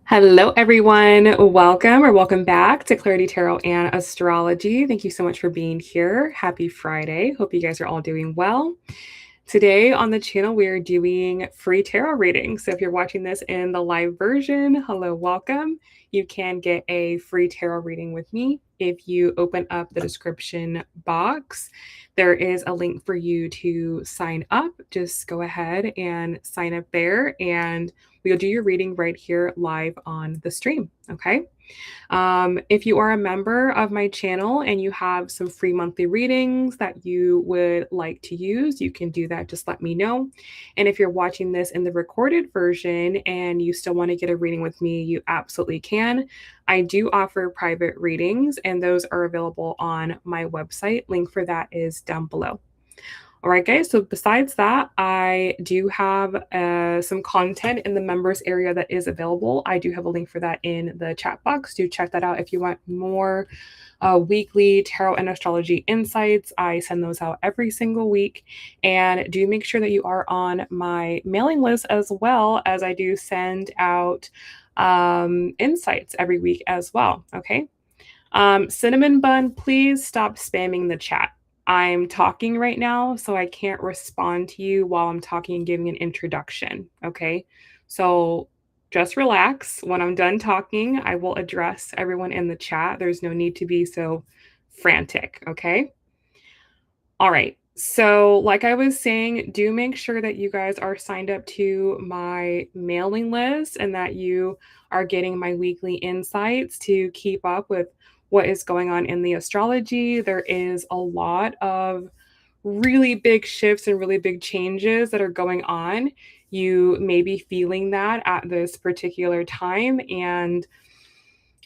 Hello, everyone. Welcome back to Clarity Tarot and Astrology. Thank you so much for being here. Happy Friday. Hope you guys are all doing well. Today on the channel, we are doing free tarot readings. So if you're watching this in the live version, hello, welcome. You can get a free tarot reading with me. If you open up the description box, there is a link for you to sign up. Just go ahead and sign up there, and we'll do your reading right here live on the stream. Okay. If you are a member of my channel and you have some free monthly readings that you would like to use, you can do that. Just let me know. And if you're watching this in the recorded version and you still want to get a reading with me, you absolutely can. I do offer private readings, and those are available on my website. Link for that is down below. All right, guys. So besides that, I do have some content in the members area that is available. I do have a link for that in the chat box. Do check that out if you want more weekly tarot and astrology insights. I send those out every single week. And do make sure that you are on my mailing list as well, as I do send out insights every week as well. Okay. Cinnamon Bun, please stop spamming the chat. I'm talking right now, so I can't respond to you while I'm talking and giving an introduction. Okay. So just relax. When I'm done talking, I will address everyone in the chat. There's no need to be so frantic. Okay. All right. So, like I was saying, do make sure that you guys are signed up to my mailing list and that you are getting my weekly insights to keep up with what is going on in the astrology. There is a lot of really big shifts and really big changes that are going on. You may be feeling that at this particular time. And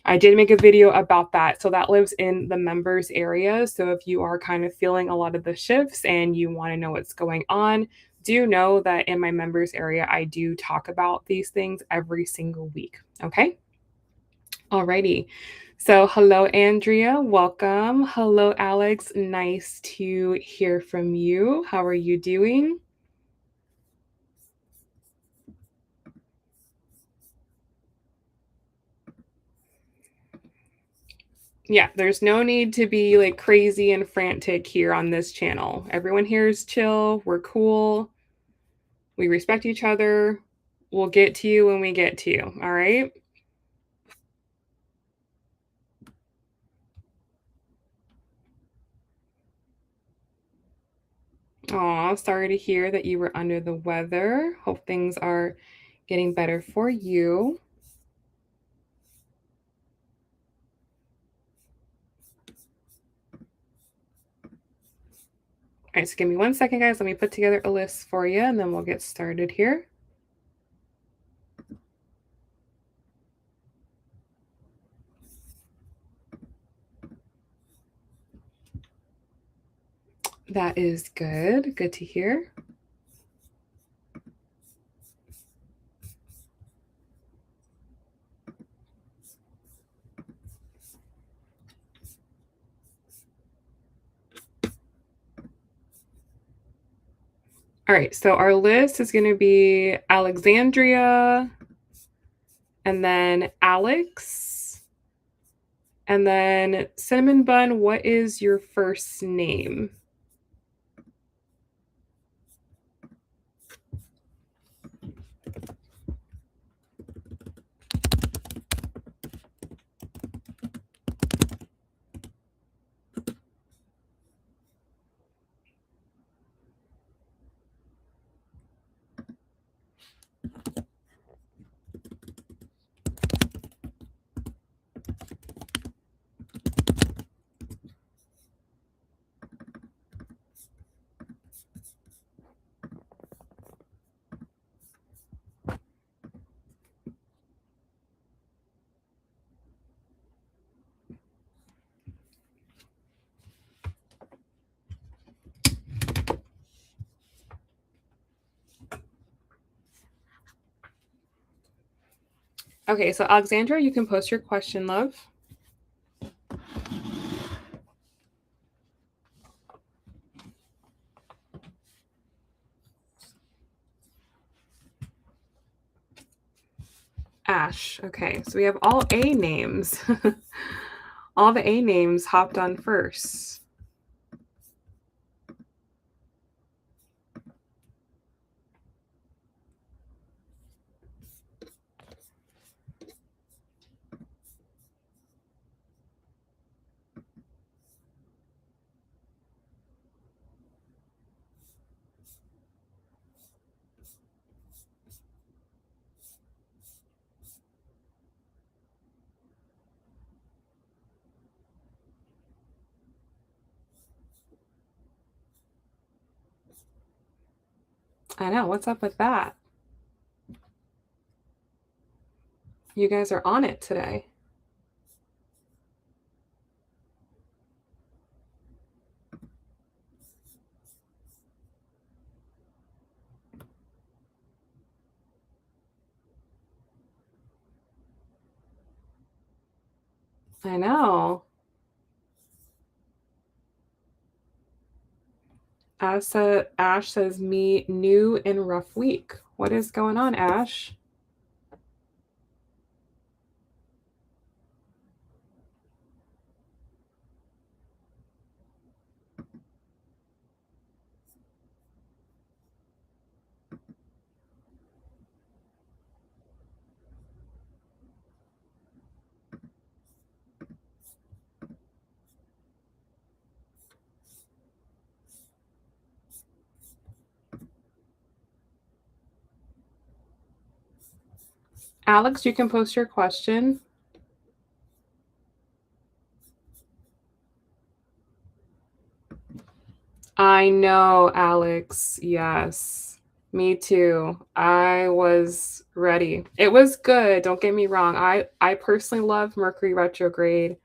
I did make a video about that. So that lives in the members area. So if you are kind of feeling a lot of the shifts and you want to know what's going on, do know that in my members area, I do talk about these things every single week. Okay. Alrighty. So hello, Andrea. Welcome. Hello, Alex. Nice to hear from you. How are you doing? Yeah, there's no need to be like crazy and frantic here on this channel. Everyone here is chill. We're cool. We respect each other. We'll get to you when we get to you. All right. Aw, sorry to hear that you were under the weather. Hope things are getting better for you. All right, so give me 1 second, guys. Let me put together a list for you, and then we'll get started here. That is good. Good to hear. All right, so our list is going to be Alexandria, and then Alex, and then Cinnamon Bun. What is your first name? Okay, so Alexandra, you can post your question, love. Ash. Okay, so we have all A names. All the A names hopped on first. I know, what's up with that? You guys are on it today. I know. Ash says, me new and rough week. What is going on, Ash? Alex, you can post your question. I know, Alex. Yes. Me too. I was ready. It was good. Don't get me wrong. I personally love Mercury retrograde.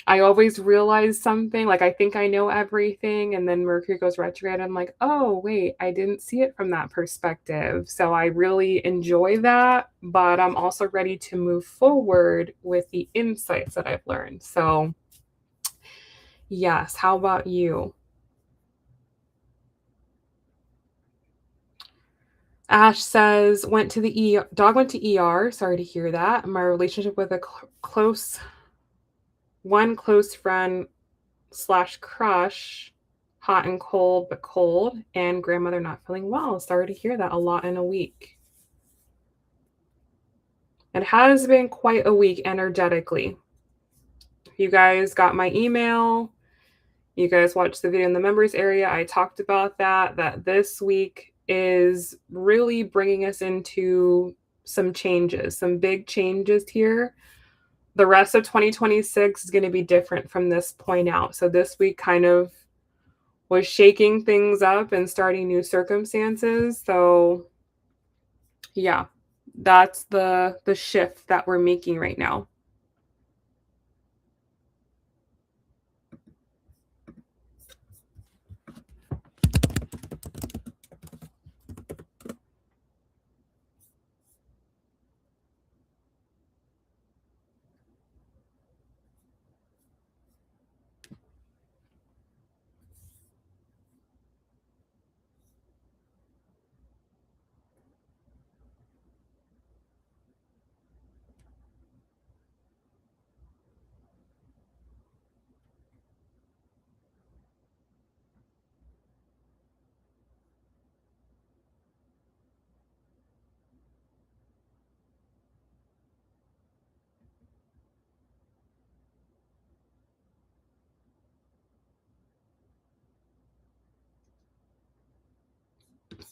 I always realize something, like I think I know everything, and then Mercury goes retrograde. I'm like, oh, wait, I didn't see it from that perspective. So I really enjoy that, but I'm also ready to move forward with the insights that I've learned. So, yes, how about you? Ash says, went to the dog went to ER. Sorry to hear that. My relationship with a close friend slash crush, hot and cold, but cold, and grandmother not feeling well. Sorry to hear that, a lot in a week. It has been quite a week energetically. You guys got my email. You guys watched the video in the members area. I talked about that this week is really bringing us into some changes, some big changes here. The rest of 2026 is going to be different from this point out. So this week kind of was shaking things up and starting new circumstances. So yeah, that's the shift that we're making right now.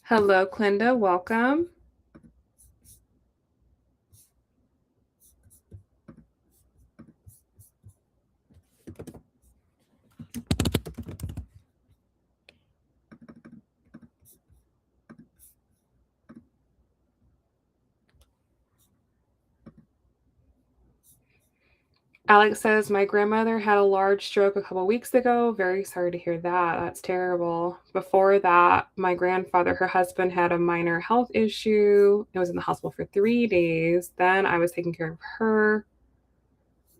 Hello, Clinda. Welcome. Alex says, my grandmother had a large stroke a couple weeks ago. Very sorry to hear that. That's terrible. Before that, my grandfather, her husband, had a minor health issue. It was in the hospital for 3 days. Then I was taking care of her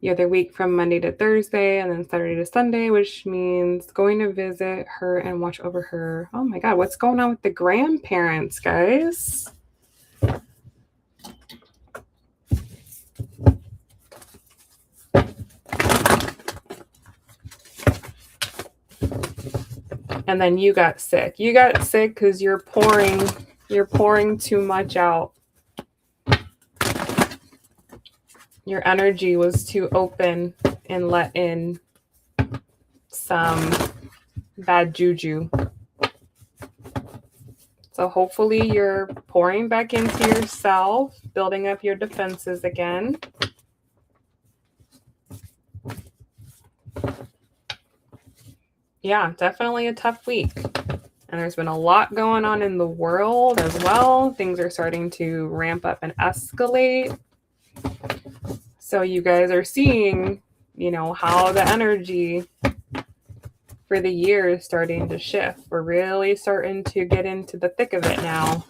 the other week from Monday to Thursday and then Saturday to Sunday, which means going to visit her and watch over her. Oh my God, what's going on with the grandparents, guys? And then you got sick. You got sick because you're pouring too much out. Your energy was too open and let in some bad juju. So hopefully you're pouring back into yourself, building up your defenses again. Yeah, definitely a tough week. And there's been a lot going on in the world as well. Things are starting to ramp up and escalate. So you guys are seeing, how the energy for the year is starting to shift. We're really starting to get into the thick of it now.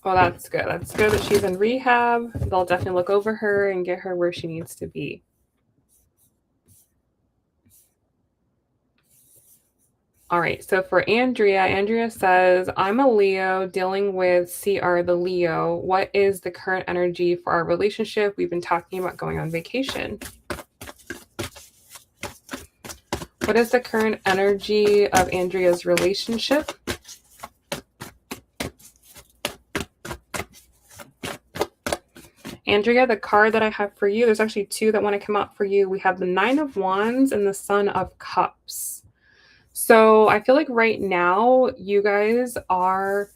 Well, that's good. That's good that she's in rehab. They'll definitely look over her and get her where she needs to be. All right, so for Andrea says, I'm a Leo dealing with CR the Leo. What is the current energy for our relationship? We've been talking about going on vacation. What is the current energy of Andrea's relationship? Andrea, the card that I have for you, there's actually two that want to come out for you. We have the Nine of Wands and the Son of Cups. So I feel like right now you guys are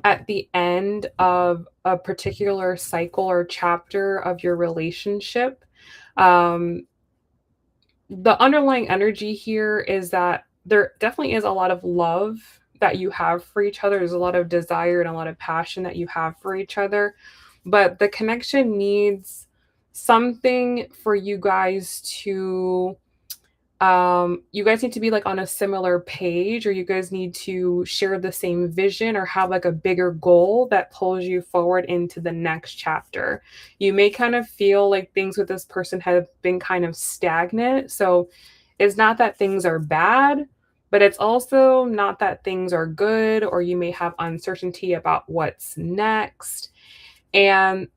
at the end of a particular cycle or chapter of your relationship. The underlying energy here is that there definitely is a lot of love that you have for each other. There's a lot of desire and a lot of passion that you have for each other. But the connection needs something for you guys to you guys need to be like on a similar page, or you guys need to share the same vision or have like a bigger goal that pulls you forward into the next chapter. You may kind of feel like things with this person have been kind of stagnant. So it's not that things are bad, but it's also not that things are good, or you may have uncertainty about what's next. And,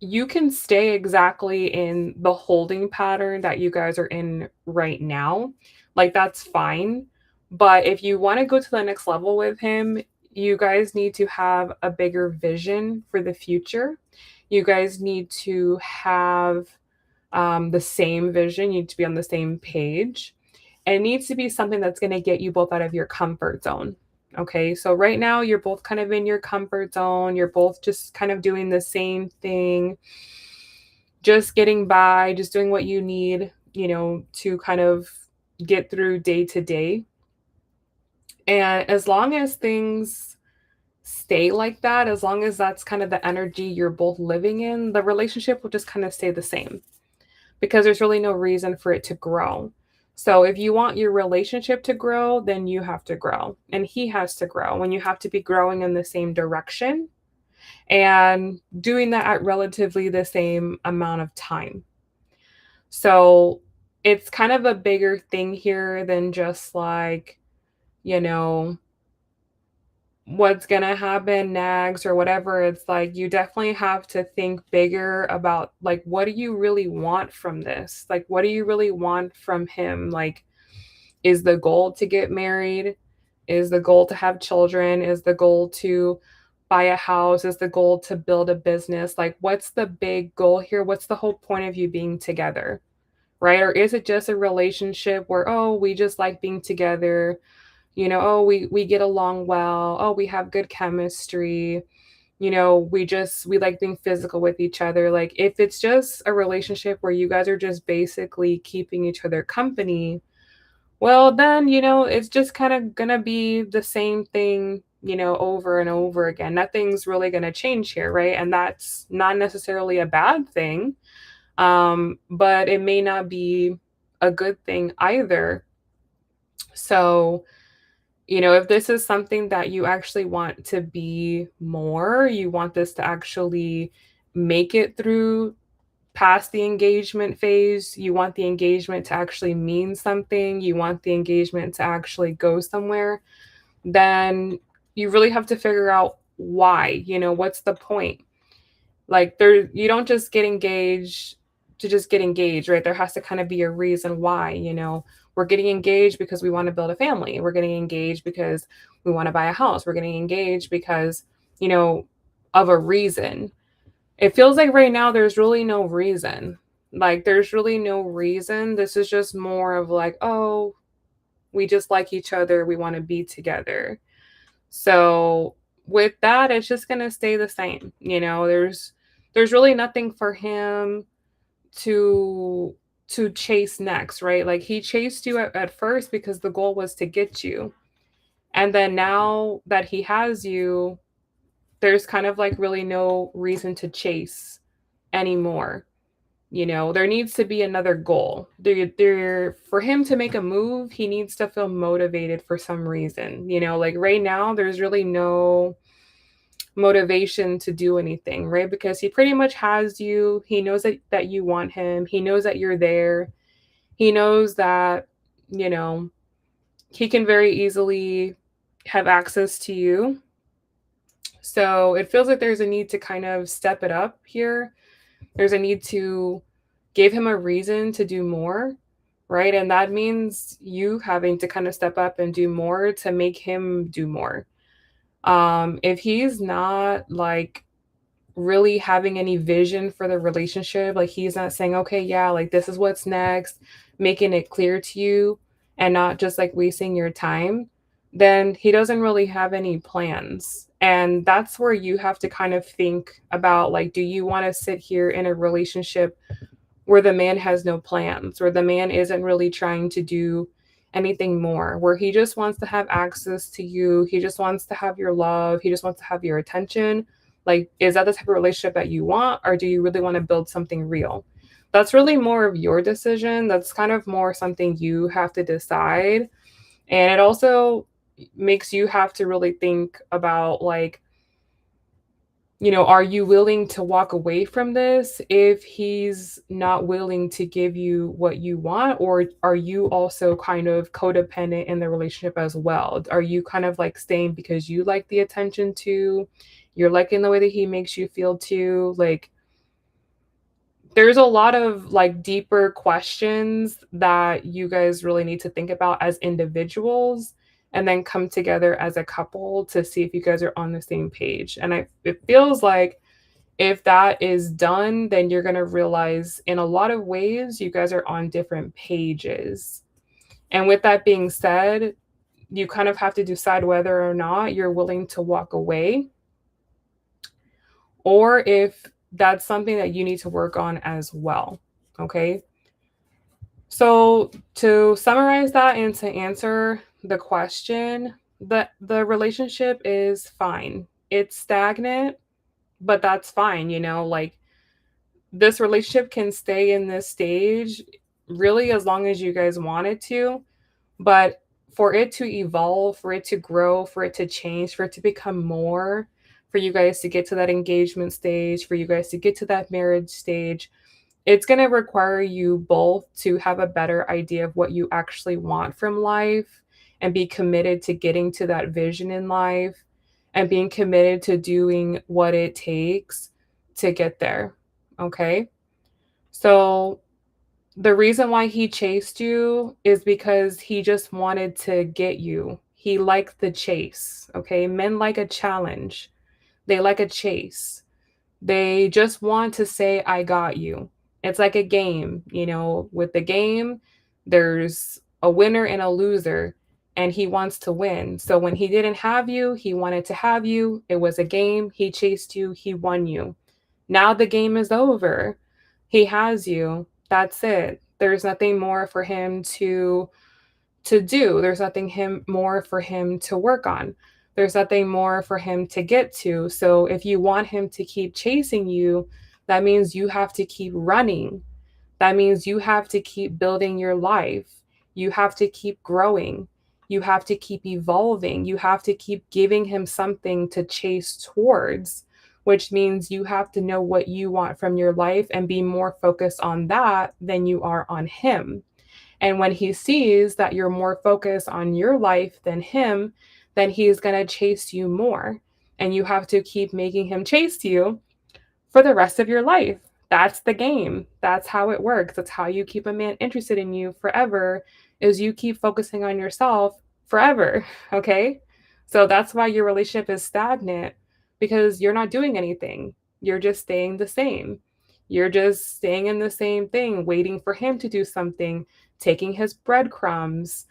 you can stay exactly in the holding pattern that you guys are in right now. Like, that's fine. But if you want to go to the next level with him, you guys need to have a bigger vision for the future. You guys need to have the same vision. You need to be on the same page. And it needs to be something that's going to get you both out of your comfort zone. Okay, so right now you're both kind of in your comfort zone. You're both just kind of doing the same thing, just getting by, just doing what you need, to kind of get through day to day. And as long as things stay like that, as long as that's kind of the energy you're both living in, the relationship will just kind of stay the same, because there's really no reason for it to grow. So if you want your relationship to grow, then you have to grow and he has to grow, and you have to be growing in the same direction and doing that at relatively the same amount of time. So it's kind of a bigger thing here than just like, you know, what's going to happen next or whatever. It's like you definitely have to think bigger about like, what do you really want from this? Like, what do you really want from him? Like, is the goal to get married? Is the goal to have children? Is the goal to buy a house? Is the goal to build a business? Like, what's the big goal here? What's the whole point of you being together? Right? Or is it just a relationship where, oh, we just like being together? Oh, we get along well. Oh, we have good chemistry. We like being physical with each other. Like, if it's just a relationship where you guys are just basically keeping each other company, well, then, it's just kind of gonna be the same thing, over and over again. Nothing's really gonna change here, right? And that's not necessarily a bad thing. But it may not be a good thing either. So, if this is something that you actually want to be more, you want this to actually make it through past the engagement phase, you want the engagement to actually mean something, you want the engagement to actually go somewhere, then you really have to figure out why, what's the point? Like you don't just get engaged to just get engaged, right? There has to kind of be a reason why, we're getting engaged because we want to build a family. We're getting engaged because we want to buy a house. We're getting engaged because, you know, of a reason. It feels like right now there's really no reason. Like there's really no reason. This is just more of like, oh, we just like each other. We want to be together. So with that, it's just gonna stay the same. There's really nothing for him to chase next, right? Like he chased you at first because the goal was to get you. And then now that he has you, there's kind of like really no reason to chase anymore. There needs to be another goal. There for him to make a move, he needs to feel motivated for some reason. Like right now, there's really no motivation to do anything, right? Because he pretty much has you. He knows that you want him. He knows that you're there. He knows that, you know, he can very easily have access to you. So it feels like there's a need to kind of step it up here. There's a need to give him a reason to do more, right? And that means you having to kind of step up and do more to make him do more. If he's not like really having any vision for the relationship, like he's not saying, okay, yeah, like this is what's next, making it clear to you and not just like wasting your time, then he doesn't really have any plans. And that's where you have to kind of think about like, do you want to sit here in a relationship where the man has no plans, where the man isn't really trying to do anything more, where he just wants to have access to you, he just wants to have your love, he just wants to have your attention? Like, is that the type of relationship that you want, or do you really want to build something real? That's really more of your decision. That's kind of more something you have to decide. And it also makes you have to really think about like, are you willing to walk away from this if he's not willing to give you what you want? Or are you also kind of codependent in the relationship as well? Are you kind of like staying because you like the attention too? You're liking the way that he makes you feel too? Like, there's a lot of like deeper questions that you guys really need to think about as individuals and then come together as a couple to see if you guys are on the same page. And it feels like if that is done, then you're going to realize in a lot of ways you guys are on different pages. And with that being said, you kind of have to decide whether or not you're willing to walk away or if that's something that you need to work on as well. Okay. So to summarize that and to answer the question, the relationship is fine. It's stagnant, but that's fine. Like this relationship can stay in this stage really as long as you guys want it to. But for it to evolve, for it to grow, for it to change, for it to become more, for you guys to get to that engagement stage, for you guys to get to that marriage stage, it's going to require you both to have a better idea of what you actually want from life and be committed to getting to that vision in life and being committed to doing what it takes to get there. Okay. So the reason why he chased you is because he just wanted to get you. He liked the chase. Okay. Men like a challenge, they like a chase. They just want to say, I got you. It's like a game, with the game, there's a winner and a loser, and he wants to win. So when he didn't have you, he wanted to have you. It was a game. He chased you. He won you. Now the game is over. He has you. That's it. There's nothing more for him to do. There's nothing more for him to work on. There's nothing more for him to get to. So if you want him to keep chasing you, that means you have to keep running. That means you have to keep building your life. You have to keep growing. You have to keep evolving. You have to keep giving him something to chase towards. which means you have to know what you want from your life and be more focused on that than you are on him. And when he sees that you're more focused on your life than him, then he's going to chase you more. And you have to keep making him chase you for the rest of your life. That's the game. That's how it works. That's how you keep a man interested in you forever, is you keep focusing on yourself forever, okay? So that's why your relationship is stagnant, because you're not doing anything. You're just staying the same. You're just staying in the same thing, waiting for him to do something, taking his breadcrumbs,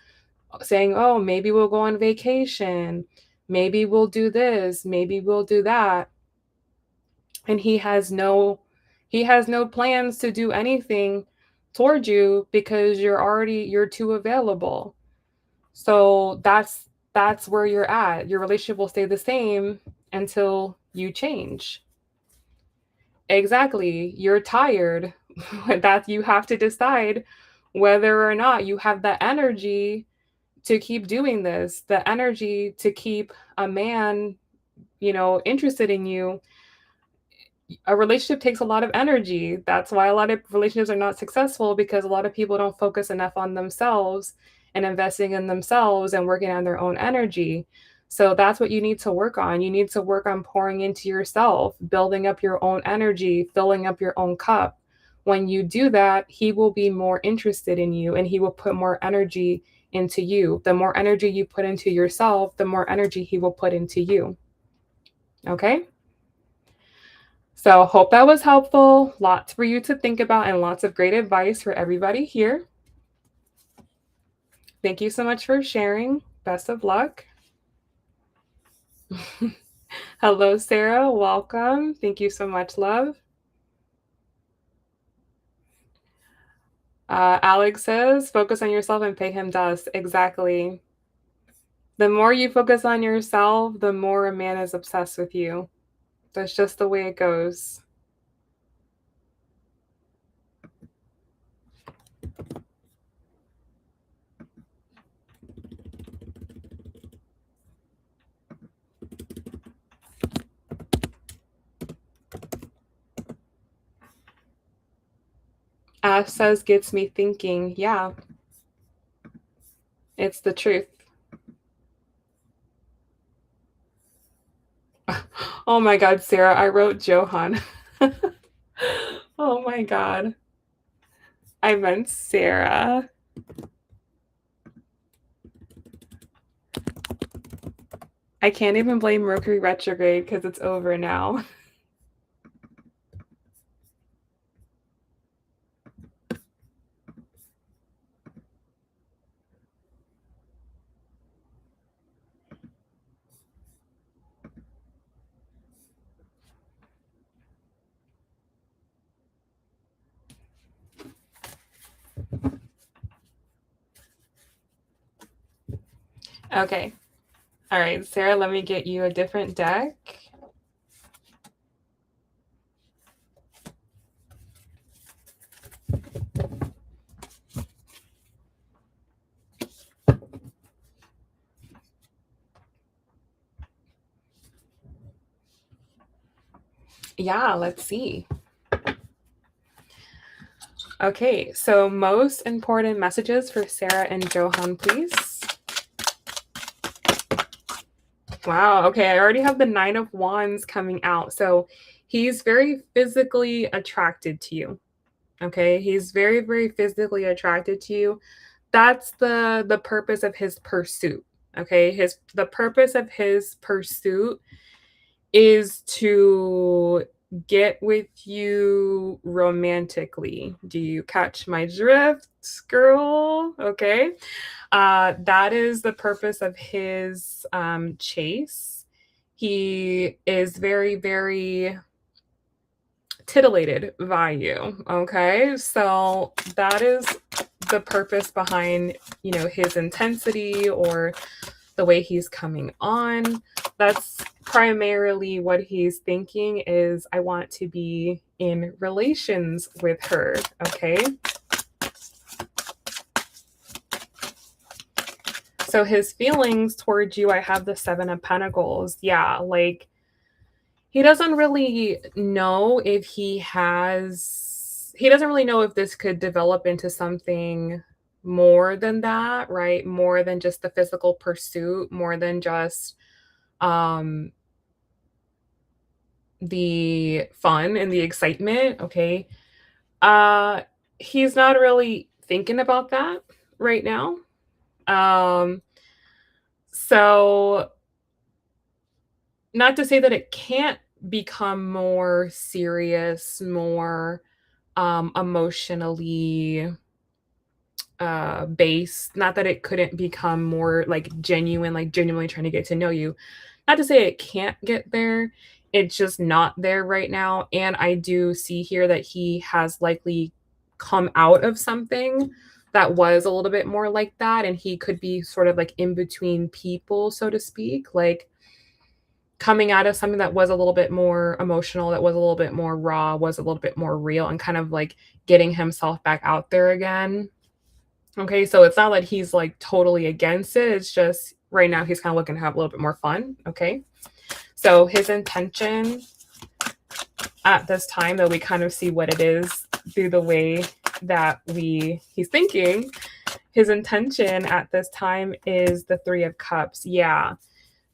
saying, "Oh, maybe we'll go on vacation. Maybe we'll do this, maybe we'll do that." And he has no plans to do anything toward you because you're too available. So that's where you're at. Your relationship will stay the same until you change. Exactly. You're tired. That you have to decide whether or not you have the energy to keep doing this, the energy to keep a man, interested in you. A relationship takes a lot of energy. That's why a lot of relationships are not successful, because a lot of people don't focus enough on themselves and investing in themselves and working on their own energy. So that's what you need to work on. You need to work on pouring into yourself, building up your own energy, filling up your own cup. When you do that, he will be more interested in you and he will put more energy into you. The more energy you put into yourself, the more energy he will put into you. Okay? So, hope that was helpful. Lots for you to think about and lots of great advice for everybody here. Thank you so much for sharing. Best of luck. Hello, Sarah. Welcome. Thank you so much, love. Alex says, focus on yourself and pay him dust. Exactly. The more you focus on yourself, the more a man is obsessed with you. That's just the way it goes. Ash says, gets me thinking. Yeah, it's the truth. Oh my God, Sarah, I wrote Johan. Oh my God. I meant Sarah. I can't even blame Mercury retrograde because it's over now. Okay. All right, Sarah, let me get you a different deck. Yeah, let's see. Okay, so most important messages for Sarah and Johan, please. Wow, okay, I already have the 9 of Wands coming out. So he's very physically attracted to you. Okay, he's very, very physically attracted to you. That's the purpose of his pursuit. Okay, the purpose of his pursuit is to get with you romantically. Do you catch my drift, girl? Okay. That is the purpose of his chase. He is very, very titillated by you. Okay. So that is the purpose behind, his intensity or the way he's coming on. That's primarily what he's thinking is, I want to be in relations with her, okay? So his feelings towards you, I have the 7 of Pentacles. Yeah, like he doesn't really know if he doesn't really know if this could develop into something more than that, right? More than just the physical pursuit, more than just um the fun and the excitement, okay? Uh he's not really thinking about that right now. Um so not to say that it can't become more serious, more emotionally based. Not that it couldn't become more like genuine, like genuinely trying to get to know you. Not to say it can't get there. It's just not there right now. And I do see here that he has likely come out of something that was a little bit more like that. And he could be sort of like in between people, so to speak. Like coming out of something that was a little bit more emotional, that was a little bit more raw, was a little bit more real, and kind of like getting himself back out there again. Okay, so it's not like he's like totally against it. It's just right now he's kind of looking to have a little bit more fun. Okay, so his intention at this time, though, we kind of see what it is through the way that he's thinking. His intention at this time is the Three of Cups. Yeah,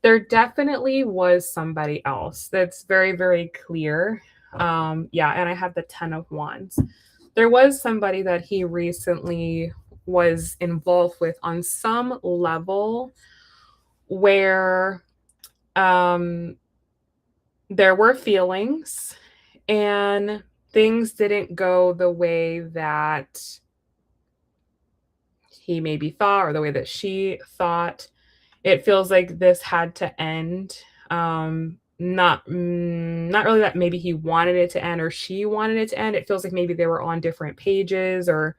there definitely was somebody else. That's very, very clear. Yeah, and I have the Ten of Wands. There was somebody that he recently was involved with on some level where um, there were feelings and things didn't go the way that he maybe thought or the way that she thought. It feels like this had to end. Not really that maybe he wanted it to end or she wanted it to end. It feels like maybe they were on different pages or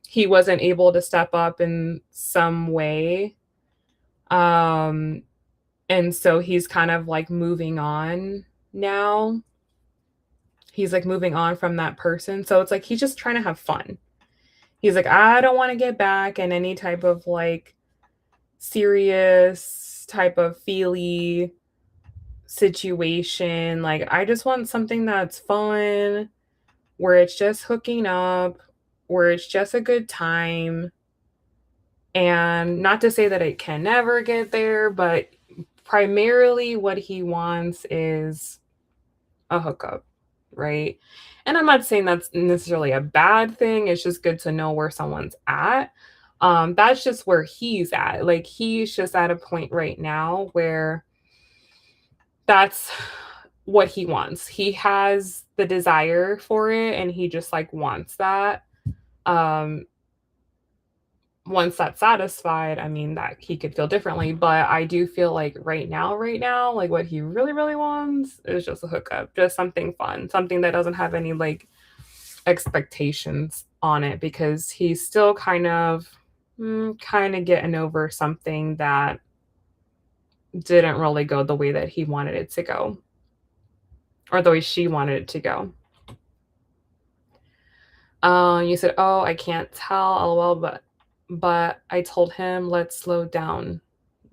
he wasn't able to step up in some way. Um, and so he's kind of like moving on now. He's like moving on from that person. So it's like he's just trying to have fun. He's like, I don't want to get back in any type of like serious type of feely situation. Like, I just want something that's fun, where it's just hooking up, where it's just a good time. And not to say that it can never get there, but primarily what he wants is a hookup, right? And I'm not saying that's necessarily a bad thing. It's just good to know where someone's at. That's just where he's at. Like he's just at a point right now where that's what he wants. He has the desire for it and he just like wants that. Um Once that's satisfied, I mean that he could feel differently, but I do feel like right now, like what he really, really wants is just a hookup, just something fun, something that doesn't have any like expectations on it because he's still kind of getting over something that didn't really go the way that he wanted it to go or the way she wanted it to go. You said, "Oh, I can't tell, lol, but I told him let's slow down."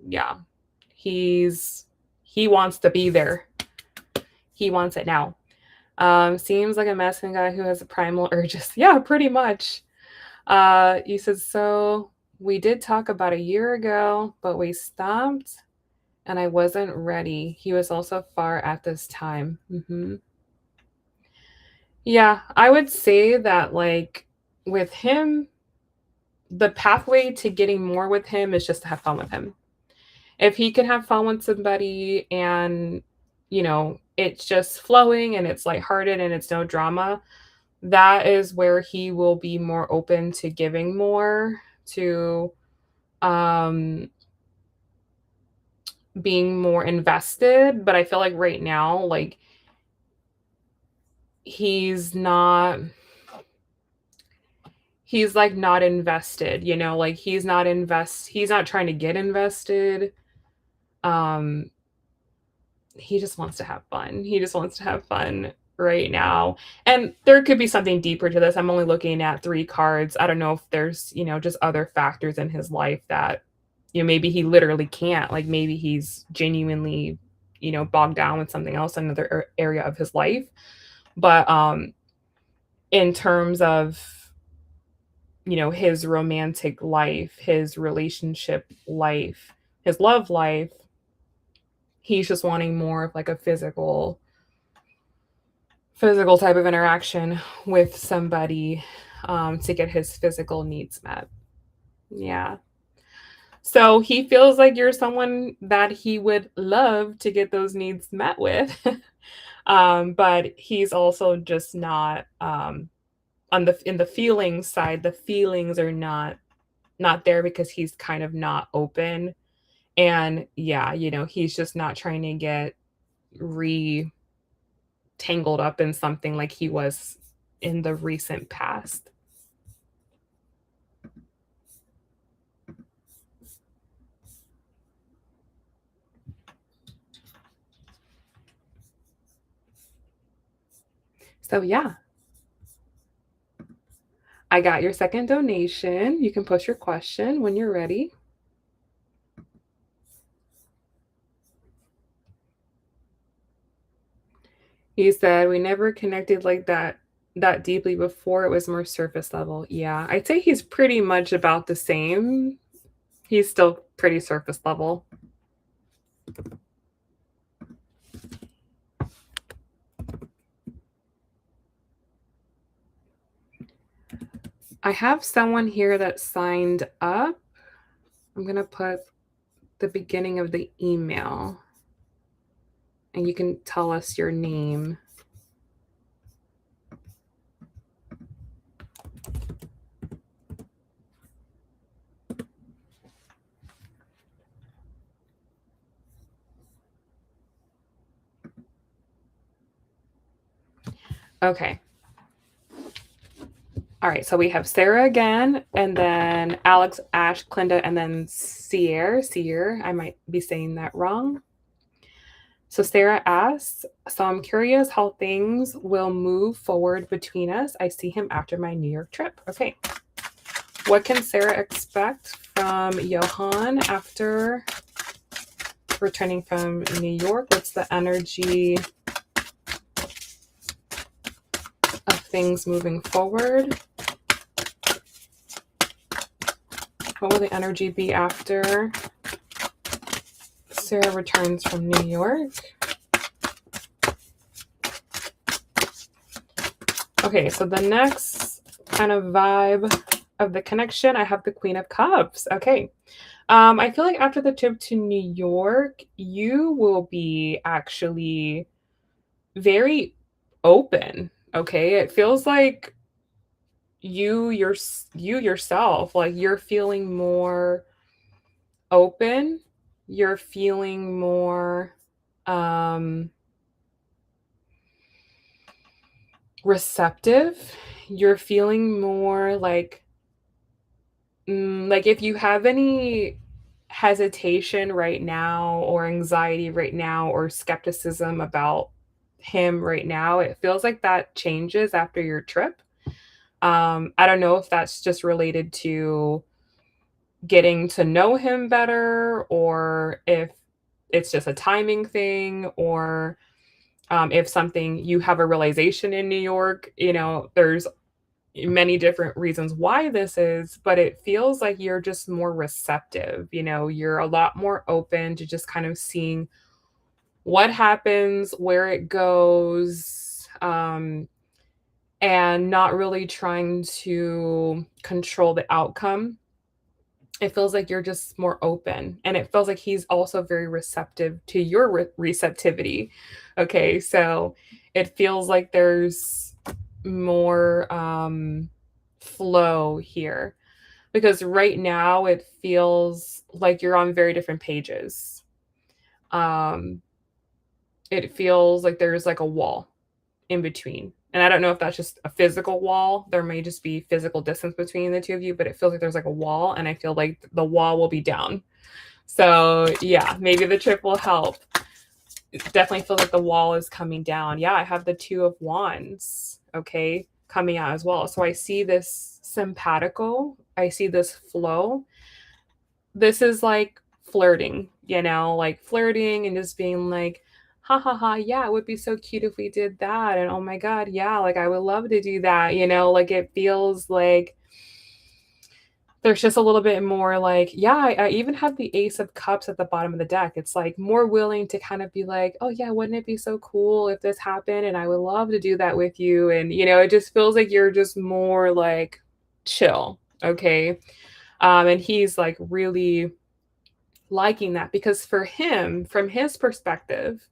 Yeah. He wants to be there. He wants it now. Seems like a masculine guy who has a primal urges. Yeah, pretty much. You said, so we did talk about a year ago, but we stopped and I wasn't ready. He was also far at this time. Yeah, I would say that like with him, the pathway to getting more with him is just to have fun with him. If he can have fun with somebody and, it's just flowing and it's lighthearted and it's no drama, that is where he will be more open to giving more, to being more invested. But I feel like right now, like he's like not invested, like he's not trying to get invested. He just wants to have fun. He just wants to have fun right now. And there could be something deeper to this. I'm only looking at 3 cards. I don't know if there's, just other factors in his life that, maybe he literally can't. Like maybe he's genuinely, bogged down with something else, another area of his life. But in terms of, his romantic life, his relationship life, his love life, he's just wanting more of like a physical type of interaction with somebody, to get his physical needs met. Yeah. So he feels like you're someone that he would love to get those needs met with. But he's also just not, on the feelings side. The feelings are not there because he's kind of not open. And yeah, he's just not trying to get re tangled up in something like he was in the recent past. So yeah, I got your second donation. You can post your question when you're ready. He said, we never connected like that deeply before. It was more surface level. Yeah, I'd say he's pretty much about the same. He's still pretty surface level. I have someone here that signed up. I'm going to put the beginning of the email, and you can tell us your name. Okay. All right, so we have Sarah again, and then Alex, Ash, Clinda, and then Seer. I might be saying that wrong. So Sarah asks, so I'm curious how things will move forward between us. I see him after my New York trip. Okay. What can Sarah expect from Johan after returning from New York? What's the energy of things moving forward? What will the energy be after Sarah returns from New York? Okay, so the next kind of vibe of the connection, I have the Queen of Cups. Okay. I feel like after the trip to New York, you will be actually very open. Okay. It feels like you yourself, like you're feeling more open. You're feeling more receptive. You're feeling more like if you have any hesitation right now or anxiety right now or skepticism about him right now, it feels like that changes after your trip. I don't know if that's just related to getting to know him better, or if it's just a timing thing, or if something you have a realization in New York. There's many different reasons why this is, but it feels like you're just more receptive. You're a lot more open to just kind of seeing what happens, where it goes, and not really trying to control the outcome. It feels like you're just more open, and it feels like he's also very receptive to your receptivity. Okay, so it feels like there's more flow here, because right now it feels like you're on very different pages. um it feels like there's like a wall in between, and I don't know if that's just a physical wall. There may just be physical distance between the two of you, but it feels like there's like a wall, and I feel like the wall will be down. So yeah, maybe the trip will help. It definitely feels like the wall is coming down. Yeah, I have the Two of Wands, okay, coming out as well. So I see this simpatico. I see this flow. This is like flirting, like flirting and just being like, ha ha ha, yeah, it would be so cute if we did that. And oh my God, yeah, like I would love to do that. Like it feels like there's just a little bit more like, yeah, I even have the Ace of Cups at the bottom of the deck. It's like more willing to kind of be like, oh, yeah, wouldn't it be so cool if this happened? And I would love to do that with you. And, it just feels like you're just more like chill. Okay. And he's like really liking that because for him, from his perspective,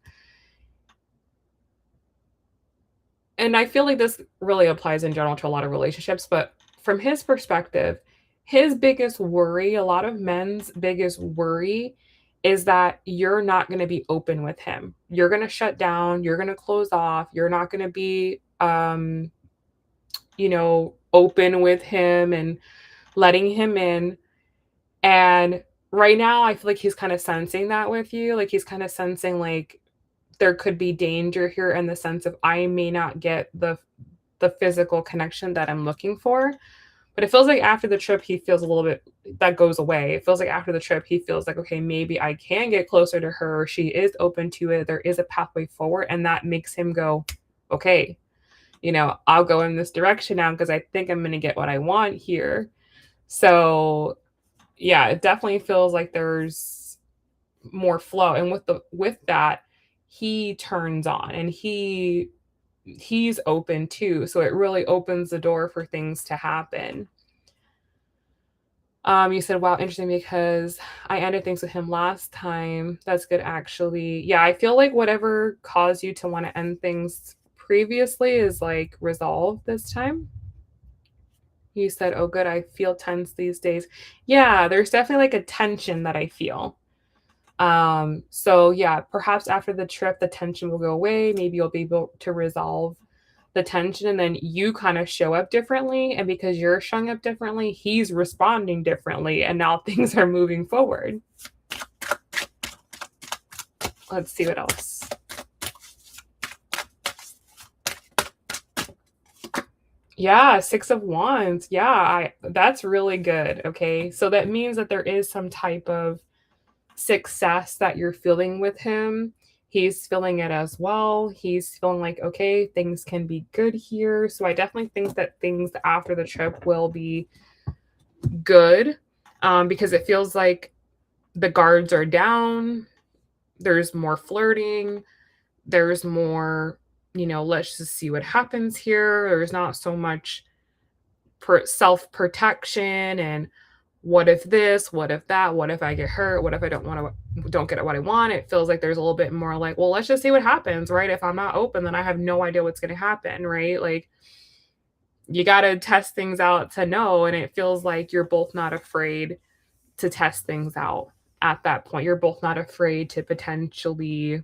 and I feel like this really applies in general to a lot of relationships, but from his perspective, his biggest worry, a lot of men's biggest worry is that you're not going to be open with him. You're going to shut down, you're going to close off, you're not going to be open with him and letting him in. And right now I feel like he's kind of sensing that with you. Like he's kind of sensing like there could be danger here in the sense of I may not get the physical connection that I'm looking for. But it feels like after the trip, he feels a little bit that goes away. It feels like after the trip, he feels like, okay, maybe I can get closer to her. She is open to it. There is a pathway forward. And that makes him go, okay, I'll go in this direction now because I think I'm going to get what I want here. So yeah, it definitely feels like there's more flow. And with that, he turns on and he's open too. So it really opens the door for things to happen. You said, wow, interesting because I ended things with him last time. That's good, actually. Yeah, I feel like whatever caused you to want to end things previously is like resolved this time. You said, oh, good, I feel tense these days. Yeah, there's definitely like a tension that I feel. So yeah, perhaps after the trip, the tension will go away. Maybe you'll be able to resolve the tension and then you kind of show up differently. And because you're showing up differently, he's responding differently. And now things are moving forward. Let's see what else. Yeah, Six of Wands. Yeah, that's really good. Okay. So that means that there is some type of success that you're feeling with him. He's feeling it as well. He's feeling like, okay, things can be good here. So I definitely think that things after the trip will be good because it feels like the guards are down. There's more flirting. There's more, let's just see what happens here. There's not so much self protection and what if this, what if that, what if I get hurt, what if I don't get what I want. It feels like there's a little bit more like, well, let's just see what happens, right? If I'm not open, then I have no idea what's going to happen, right? Like you got to test things out to know. And it feels like you're both not afraid to test things out at that point. You're both not afraid to potentially,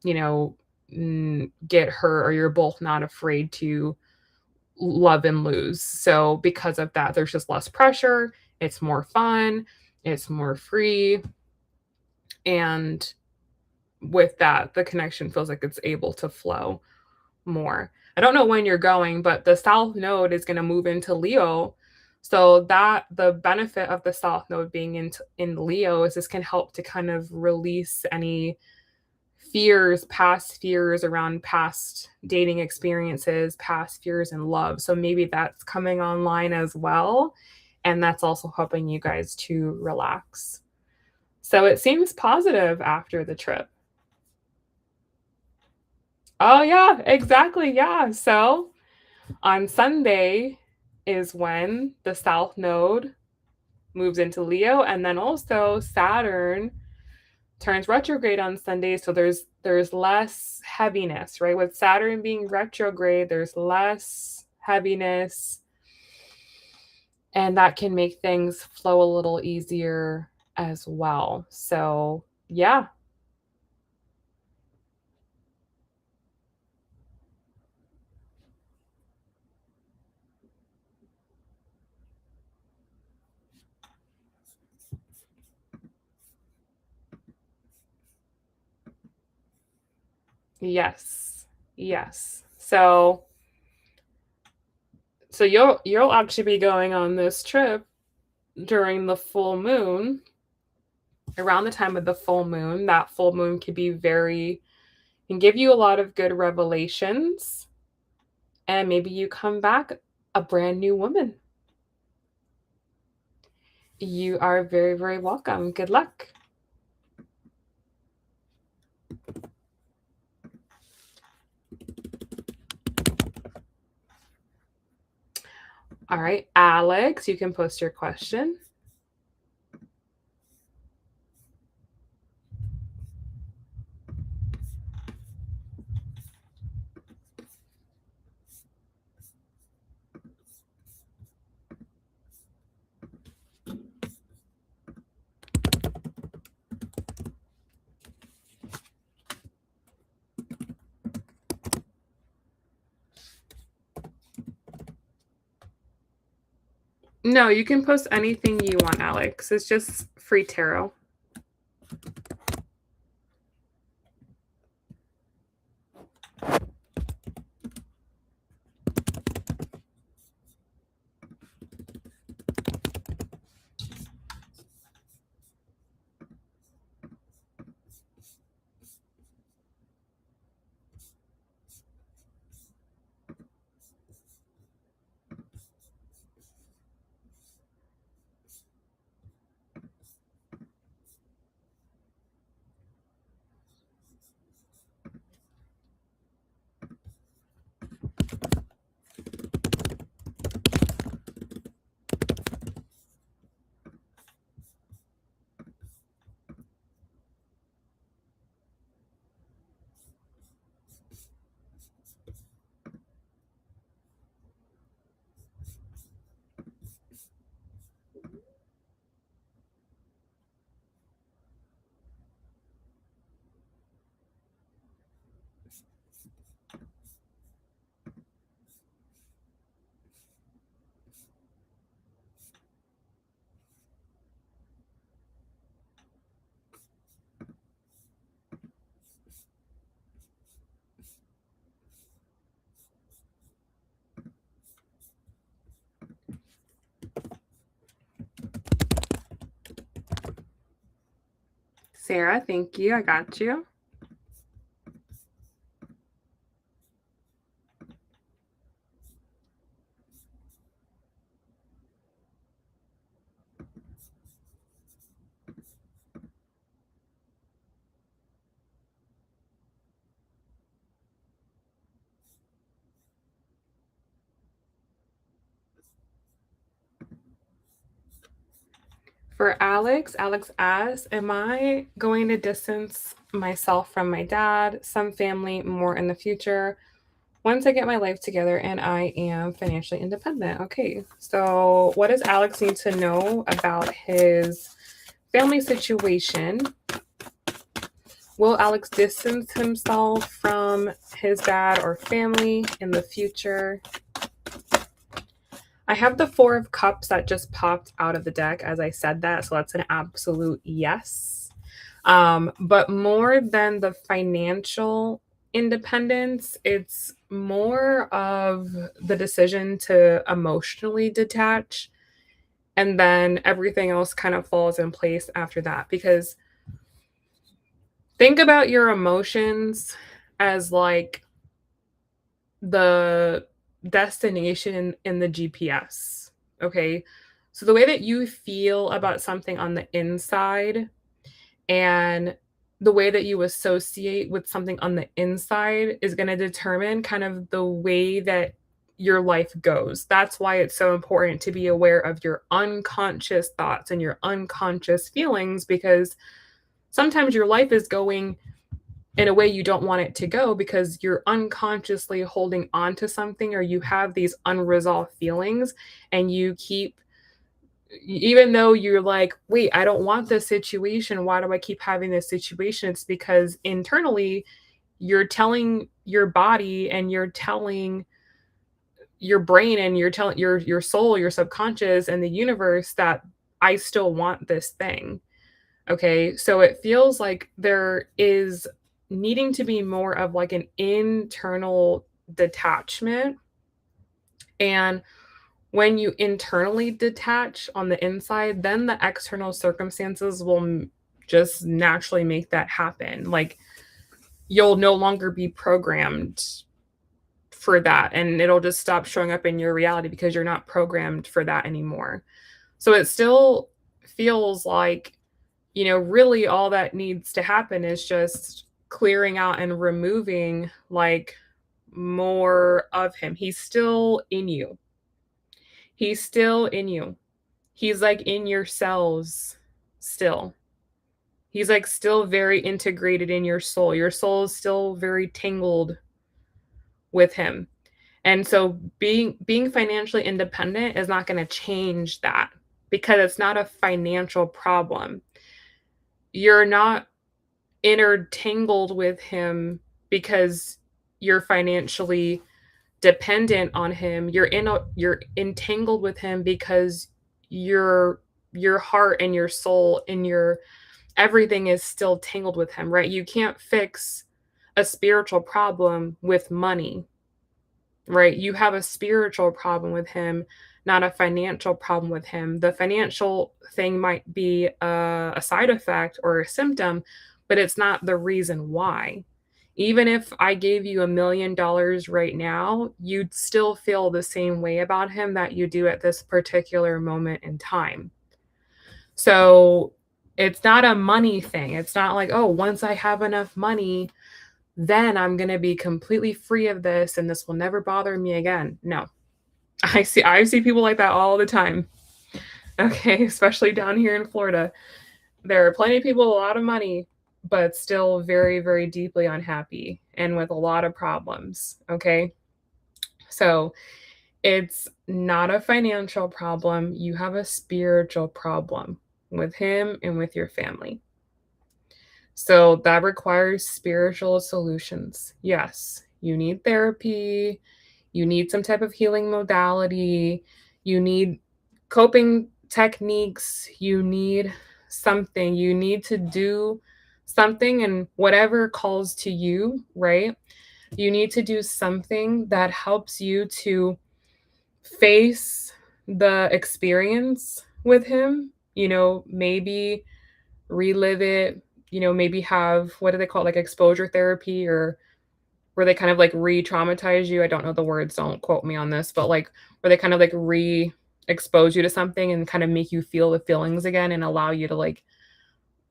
get hurt, or you're both not afraid to love and lose. So because of that, there's just less pressure. It's more fun. It's more free. And with that, the connection feels like it's able to flow more. I don't know when you're going, but the South Node is going to move into Leo. So that the benefit of the South Node being in Leo is this can help to kind of release any past fears around past dating experiences, past fears in love. So maybe that's coming online as well. And that's also helping you guys to relax. So it seems positive after the trip. Oh, yeah, exactly. Yeah. So on Sunday is when the South Node moves into Leo. And then also Saturn turns retrograde on Sunday, so there's less heaviness, right? With Saturn being retrograde, there's less heaviness, and that can make things flow a little easier as well. So, yeah. Yes. Yes. So you'll actually be going on this trip during the full moon. Around the time of the full moon, that full moon could be very and give you a lot of good revelations. And maybe you come back a brand new woman. You are very, very welcome. Good luck. All right, Alex, you can post your question. No, you can post anything you want, Alex. It's just free tarot. Sarah, thank you. I got you. For Alex, Alex asks, am I going to distance myself from my dad, some family more in the future once I get my life together and I am financially independent? Okay, so what does Alex need to know about his family situation? Will Alex distance himself from his dad or family in the future? I have the Four of Cups that just popped out of the deck as I said that, so that's an absolute yes. But more than the financial independence, it's more of the decision to emotionally detach, and then everything else kind of falls in place after that. Because think about your emotions as like the destination in the GPS. Okay. So the way that you feel about something on the inside and the way that you associate with something on the inside is going to determine kind of the way that your life goes. That's why it's so important to be aware of your unconscious thoughts and your unconscious feelings, because sometimes your life is going in a way you don't want it to go because you're unconsciously holding on to something, or you have these unresolved feelings and you keep, even though you're like, wait, I don't want this situation, why do I keep having this situation? It's because internally you're telling your body and you're telling your brain and you're telling your soul, your subconscious, and the universe that I still want this thing. Okay, so it feels like there is needing to be more of like an internal detachment. And when you internally detach on the inside, then the external circumstances will just naturally make that happen. Like you'll no longer be programmed for that, and it'll just stop showing up in your reality because you're not programmed for that anymore. So it still feels like, really all that needs to happen is just clearing out and removing like more of him. He's still in you. He's still in you. He's like in your cells still. He's like still very integrated in your soul. Your soul is still very tangled with him. And so being financially independent is not going to change that because it's not a financial problem. You're not intertangled with him because you're financially dependent on him. You're entangled with him because your heart and your soul and your everything is still tangled with him, right? You can't fix a spiritual problem with money, right? You have a spiritual problem with him, not a financial problem with him. The financial thing might be a side effect or a symptom, but it's not the reason why. Even if I gave you $1 million right now, you'd still feel the same way about him that you do at this particular moment in time. So it's not a money thing. It's not like, oh, once I have enough money, then I'm going to be completely free of this and this will never bother me again. No. I see people like that all the time. Okay, especially down here in Florida. There are plenty of people with a lot of money but still very very deeply unhappy and with a lot of problems, okay? So, it's not a financial problem, you have a spiritual problem with him and with your family. So that requires spiritual solutions. Yes, you need therapy, you need some type of healing modality, you need coping techniques, you need something, you need to do something and whatever calls to you, right? You need to do something that helps you to face the experience with him, maybe relive it, maybe have what do they call it, like exposure therapy or where they kind of like re-traumatize you. I don't know the words, don't quote me on this, but like where they kind of like re-expose you to something and kind of make you feel the feelings again and allow you to like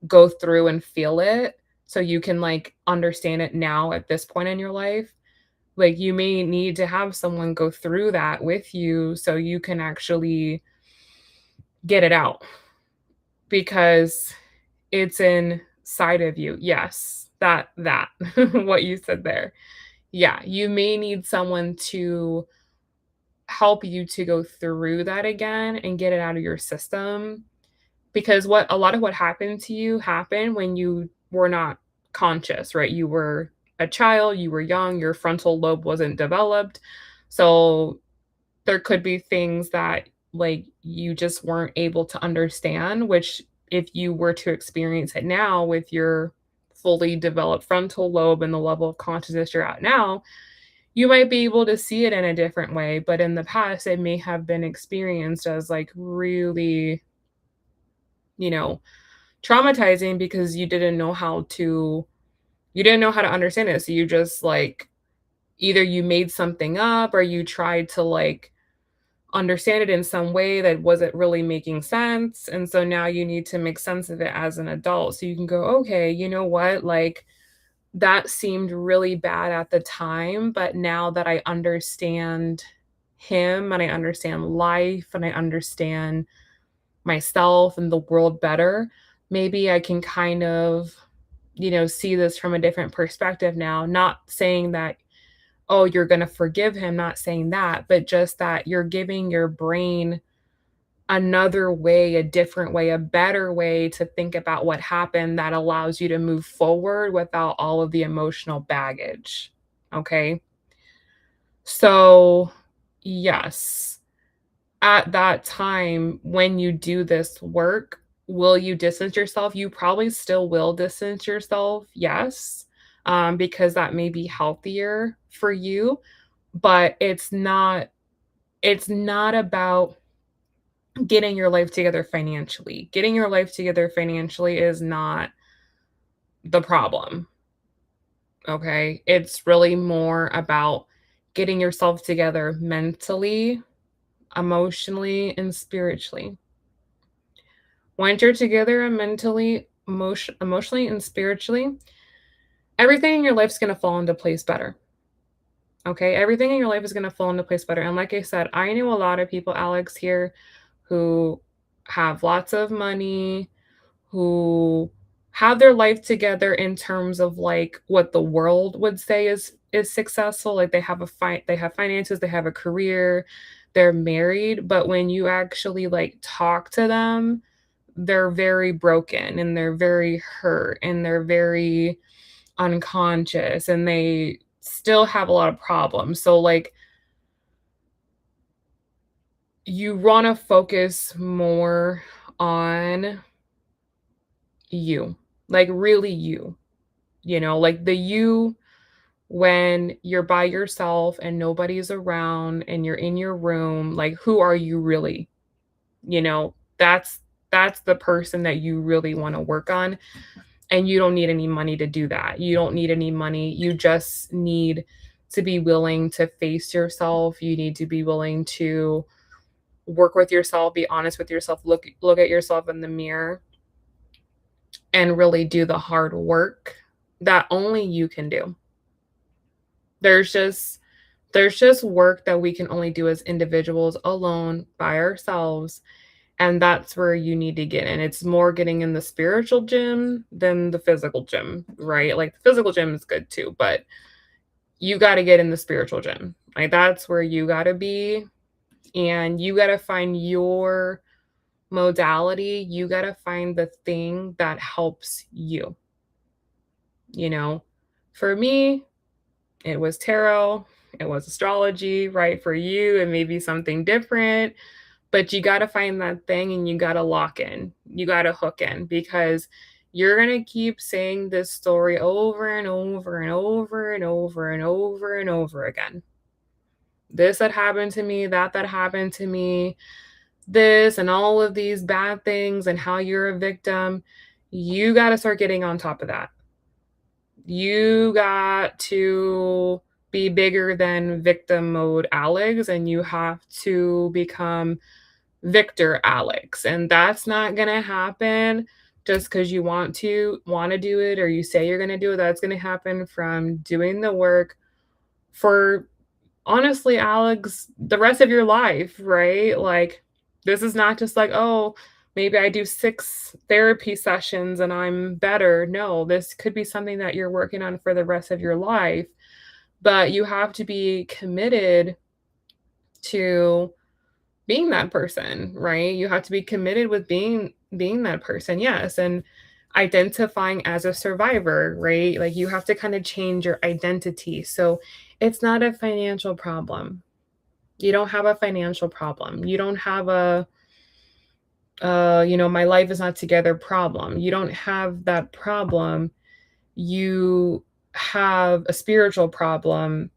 go through and feel it so you can like understand it now at this point in your life. Like you may need to have someone go through that with you so you can actually get it out because it's inside of you. Yes, that what you said there. Yeah, you may need someone to help you to go through that again and get it out of your system because what a lot of what happened to you happened when you were not conscious, right? You were a child, you were young, your frontal lobe wasn't developed. So there could be things that like you just weren't able to understand, which if you were to experience it now with your fully developed frontal lobe and the level of consciousness you're at now, you might be able to see it in a different way. But in the past, it may have been experienced as like really, you know, traumatizing because you didn't know how to understand it. So you just like either you made something up or you tried to like understand it in some way that wasn't really making sense. And so now you need to make sense of it as an adult. So you can go, okay, you know what? Like that seemed really bad at the time, but now that I understand him and I understand life and I understand myself and the world better, maybe I can kind of, see this from a different perspective now. Not saying that, oh, you're going to forgive him, not saying that, but just that you're giving your brain another way, a different way, a better way to think about what happened that allows you to move forward without all of the emotional baggage. Okay. So, yes, at that time, when you do this work, will you distance yourself? You probably still will distance yourself. Yes. Because that may be healthier for you, but it's not about getting your life together financially. Getting your life together financially is not the problem. Okay. It's really more about getting yourself together mentally, emotionally, and spiritually. Once you're together mentally, emotionally, and spiritually, everything in your life's going to fall into place better. Okay. Everything in your life is going to fall into place better. And like I said, I knew a lot of people, Alex, here who have lots of money, who have their life together in terms of like what the world would say is successful. Like they have finances, they have a career, they're married, but when you actually like talk to them, they're very broken and they're very hurt and they're very unconscious and they still have a lot of problems. So like you want to focus more on you. Like really you. Like the you when you're by yourself and nobody's around and you're in your room, like who are you really? You know, that's the person that you really want to work on, and you don't need any money to do that. You don't need any money. You just need to be willing to face yourself. You need to be willing to work with yourself, be honest with yourself, look at yourself in the mirror and really do the hard work that only you can do. There's just there's just work that we can only do as individuals alone by ourselves, and that's where you need to get in. It's more getting in the spiritual gym than the physical gym, right? Like the physical gym is good too, but you got to get in the spiritual gym. Like that's where you got to be, and you got to find your modality. You got to find the thing that helps you. You know, for me, it was tarot, it was astrology, right? For you, it may be something different, but you got to find that thing and you got to lock in. You got to hook in because you're going to keep saying this story over and over and over and over and over and over again. This had happened to me, that happened to me, this and all of these bad things, and how you're a victim. You got to start getting on top of that. You got to be bigger than victim mode Alex, and you have to become Victor Alex. And that's not going to happen just because you want to do it, or you say you're going to do it. That's going to happen from doing the work for, honestly, Alex, the rest of your life, right? Like, this is not just like, oh, maybe I do 6 therapy sessions and I'm better. No, this could be something that you're working on for the rest of your life, but you have to be committed to being that person, right? You have to be committed with being that person. Yes, and identifying as a survivor, right? Like you have to kind of change your identity. So it's not a financial problem. You don't have a financial problem. You don't have a my life is not together problem. You don't have that problem. You have a spiritual problem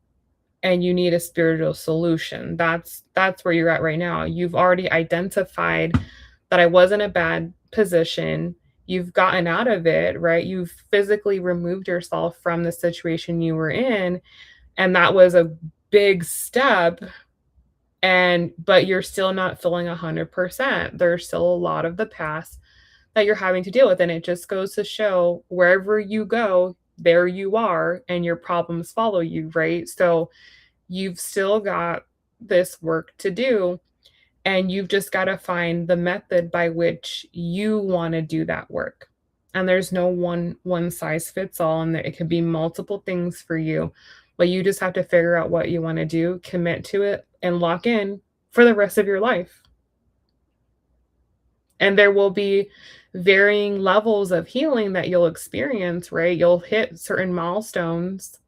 and you need a spiritual solution. That's where you're at right now. You've already identified that I was in a bad position. You've gotten out of it, right? You've physically removed yourself from the situation you were in, and that was a big step. And but you're still not feeling 100%. There's still a lot of the past that you're having to deal with, and it just goes to show wherever you go, there you are, and your problems follow you, right? So you've still got this work to do, and you've just got to find the method by which you want to do that work. And there's no one size fits all, and it could be multiple things for you, but you just have to figure out what you want to do, commit to it, and lock in for the rest of your life. And there will be varying levels of healing that you'll experience, right? You'll hit certain milestones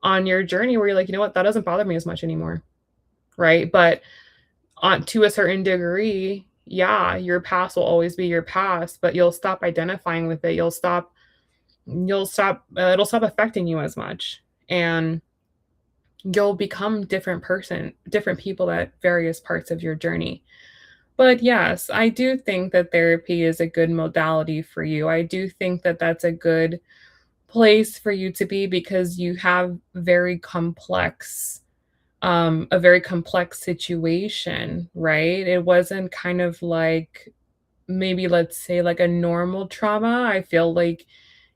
on your journey where you're like, you know what, that doesn't bother me as much anymore, right? But on to a certain degree, yeah, your past will always be your past, but you'll stop identifying with it. It'll stop affecting you as much, and you'll become different people at various parts of your journey. But yes, I do think that therapy is a good modality for you. I do think that that's a good place for you to be because you have a very complex situation, right? It wasn't kind of like maybe let's say like a normal trauma. I feel like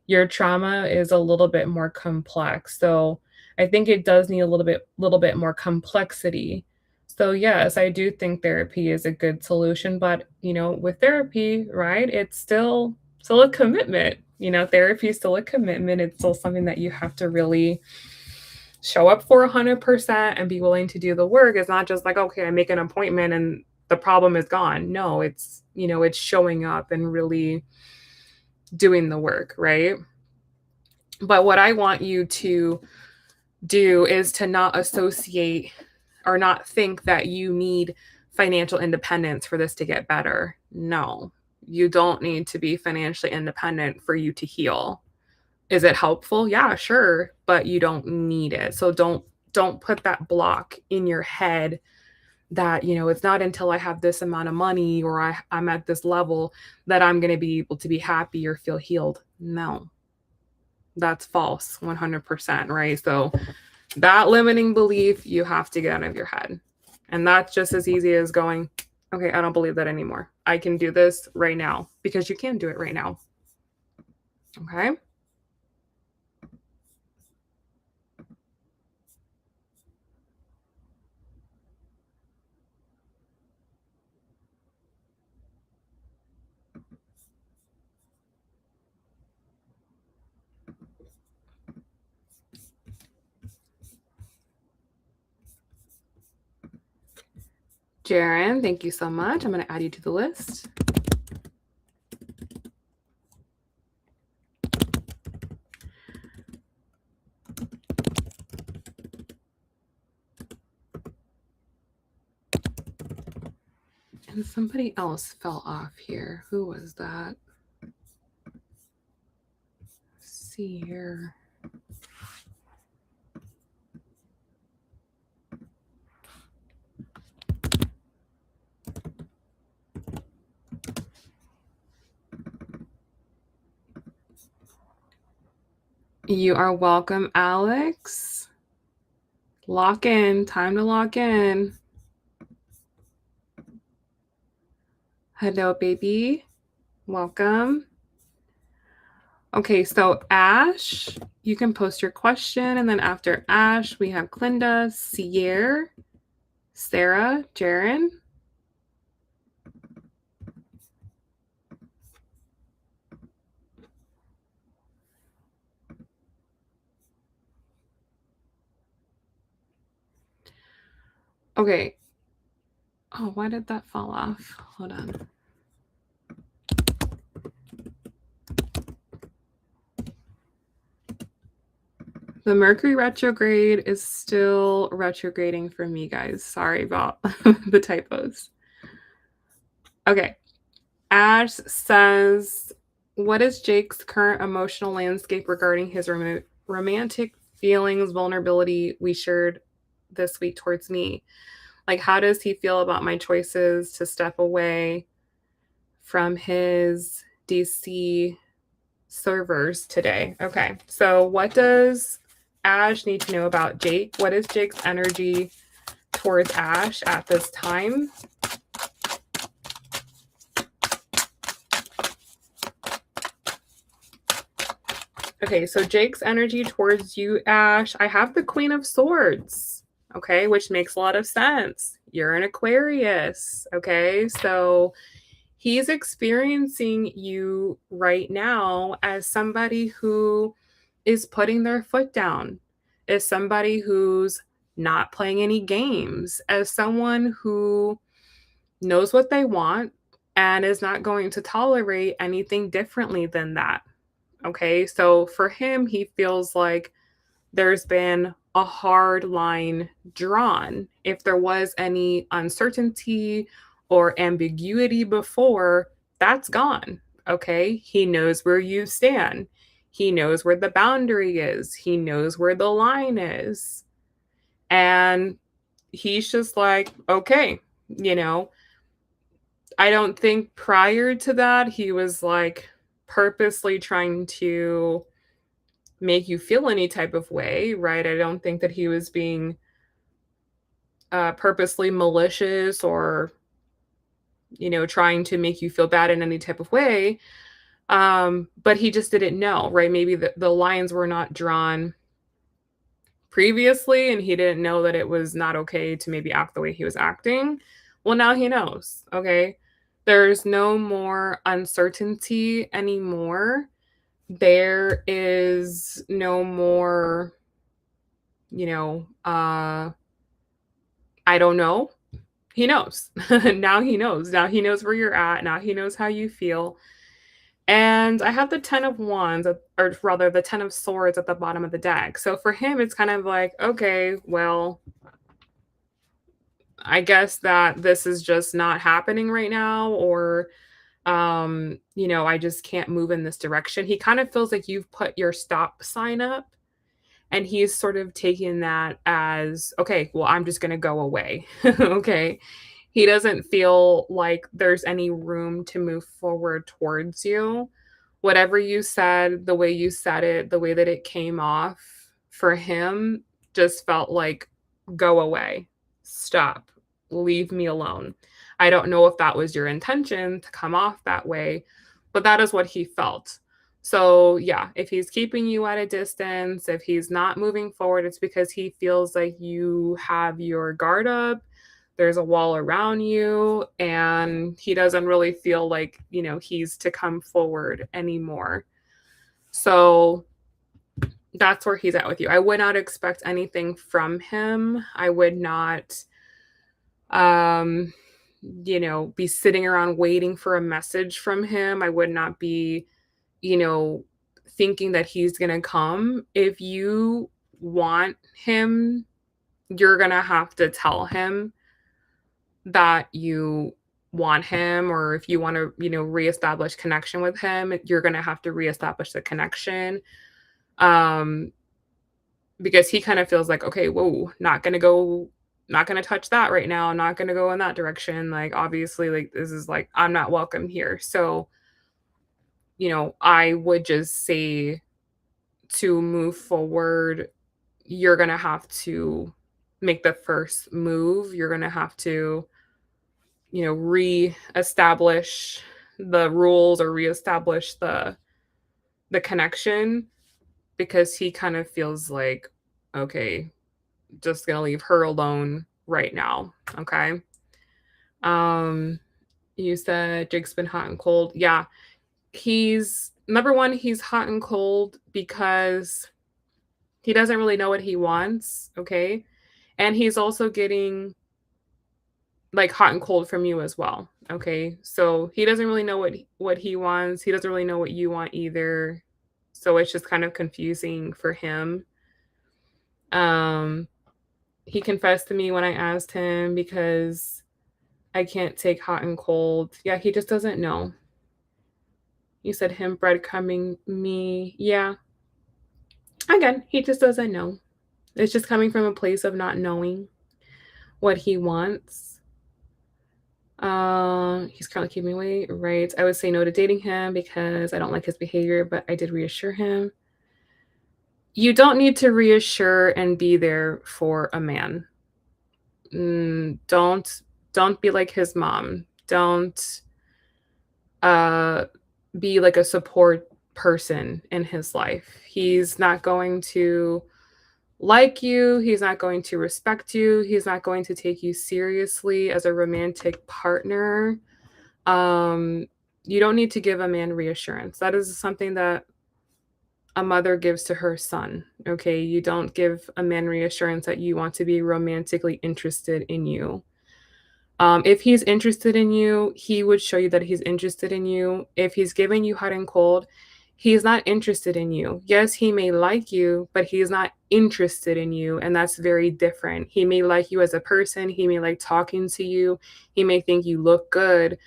your trauma is a little bit more complex. So I think it does need a little bit more complexity. So yes, I do think therapy is a good solution, but with therapy, right? It's still a commitment. Therapy is still a commitment. It's still something that you have to really show up for 100% and be willing to do the work. It's not just like, okay, I make an appointment and the problem is gone. No, it's showing up and really doing the work, right? But what I want you to do is to not associate or not think that you need financial independence for this to get better. No, you don't need to be financially independent for you to heal. Is it helpful? Yeah, sure, but you don't need it. So don't put that block in your head that, it's not until I have this amount of money or I'm at this level that I'm going to be able to be happy or feel healed. No, that's false 100%, right? So that limiting belief you have to get out of your head. And that's just as easy as going, okay, I don't believe that anymore. I can do this right now because you can do it right now. Okay. Jaren, thank you so much. I'm going to add you to the list. And somebody else fell off here. Who was that? Let's see here. You are welcome, Alex. Lock in. Time to lock in. Hello, baby. Welcome. Okay, so Ash, you can post your question. And then after Ash, we have Clinda, Sierra, Sarah, Jaren. Okay. Oh, why did that fall off? Hold on. The Mercury retrograde is still retrograding for me, guys. Sorry about the typos. Okay. Ash says, what is Jake's current emotional landscape regarding his romantic feelings, vulnerability we shared this week towards me? Like, how does he feel about my choices to step away from his DC servers today? Okay. So, what does Ash need to know about Jake? What is Jake's energy towards Ash at this time? Okay, so Jake's energy towards you, Ash. I have the Queen of Swords, okay, which makes a lot of sense. You're an Aquarius, okay? So he's experiencing you right now as somebody who is putting their foot down, as somebody who's not playing any games, as someone who knows what they want and is not going to tolerate anything differently than that. Okay, so for him, he feels like there's been a hard line drawn. If there was any uncertainty or ambiguity before, that's gone. Okay, he knows where you stand, he knows where the boundary is, he knows where the line is. And he's just like, okay, I don't think prior to that he was like purposely trying to make you feel any type of way, right? I don't think that he was being purposely malicious or, trying to make you feel bad in any type of way. But he just didn't know, right? Maybe the lines were not drawn previously and he didn't know that it was not okay to maybe act the way he was acting. Well, now he knows, okay? There's no more uncertainty anymore. There is no more, you know, uh, I don't know. He knows. Now he knows. Now he knows where you're at. Now he knows how you feel. And I have the 10 of wands, or rather the 10 of swords at the bottom of the deck. So for him, it's kind of like, okay, well, I guess that this is just not happening right now, or, I just can't move in this direction. He kind of feels like you've put your stop sign up and he's sort of taking that as, okay, well, I'm just going to go away. Okay. He doesn't feel like there's any room to move forward towards you. Whatever you said, the way you said it, the way that it came off for him just felt like, go away, stop, leave me alone. I don't know if that was your intention to come off that way, but that is what he felt. So, yeah, if he's keeping you at a distance, if he's not moving forward, it's because he feels like you have your guard up, there's a wall around you, and he doesn't really feel like, he's to come forward anymore. So, that's where he's at with you. I would not expect anything from him. I would not um be sitting around waiting for a message from him. I would not be, you know, thinking that he's going to come. If you want him, you're going to have to tell him that you want him, or if you want to, reestablish connection with him, you're going to have to reestablish the connection. Um because he kind of feels like, okay, whoa, not going to touch that right now. Not going to go in that direction. Like, obviously, like, this is like, I'm not welcome here. So, I would just say to move forward, you're going to have to make the first move. You're going to have to, reestablish the rules or reestablish the connection, because he kind of feels like, okay, just gonna leave her alone right now. Okay. Um, you said Jake's been hot and cold. Yeah. He's number one, he's hot and cold because he doesn't really know what he wants. Okay. And he's also getting like hot and cold from you as well. Okay. So he doesn't really know what he wants. He doesn't really know what you want either. So it's just kind of confusing for him. Um, he confessed to me when I asked him because I can't take hot and cold. Yeah, he just doesn't know. You said him breadcrumbing me. Yeah. Again, he just doesn't know. It's just coming from a place of not knowing what he wants. He's currently keeping me away. Right. I would say no to dating him because I don't like his behavior, but I did reassure him. You don't need to reassure and be there for a man. Don't be like his mom. Don't uh be like a support person in his life. He's not going to like you, he's not going to respect you, he's not going to take you seriously as a romantic partner. Um you don't need to give a man reassurance. That is something that a mother gives to her son. Okay, you don't give a man reassurance that you want to be romantically interested in you. If he's interested in you, he would show you that he's interested in you. If he's giving you hot and cold, he's not interested in you. Yes, he may like you, but he's not interested in you. And that's very different. He may like you as a person. He may like talking to you. He may think you look good,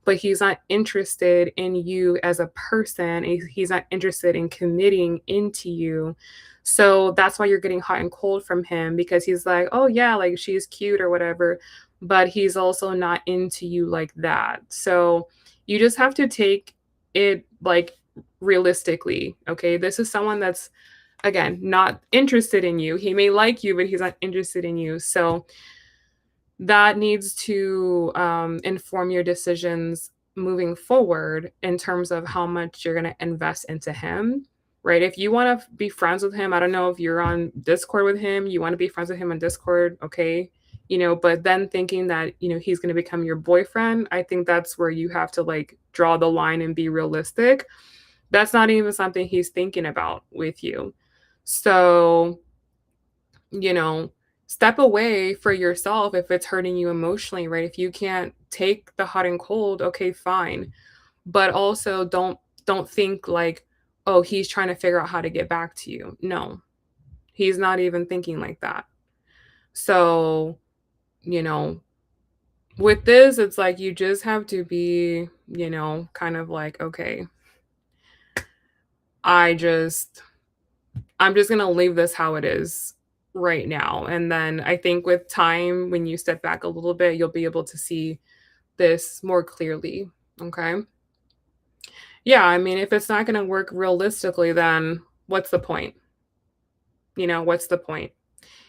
but he's not interested in you as a person. He's not interested in committing into you. So that's why you're getting hot and cold from him, because he's like, oh, yeah, like she's cute or whatever, but he's also not into you like that. So you just have to take it like realistically. Okay. This is someone that's again, not interested in you. He may like you, but he's not interested in you. So that needs to inform your decisions moving forward in terms of how much you're going to invest into him, right? If you want to be friends with him, I don't know if you're on Discord with him, you want to be friends with him on Discord, okay? But then thinking that, he's going to become your boyfriend, I think that's where you have to like draw the line and be realistic. That's not even something he's thinking about with you. So, you know, step away for yourself if it's hurting you emotionally, right? If you can't take the hot and cold, okay, fine. But also don't think like, oh, he's trying to figure out how to get back to you. No. He's not even thinking like that. So, you know, with this, it's like you just have to be, kind of like, okay, I just I'm just going to leave this how it is right now. And then I think with time, when you step back a little bit, you'll be able to see this more clearly. Okay. Yeah. I mean, if it's not going to work realistically, then what's the point? What's the point?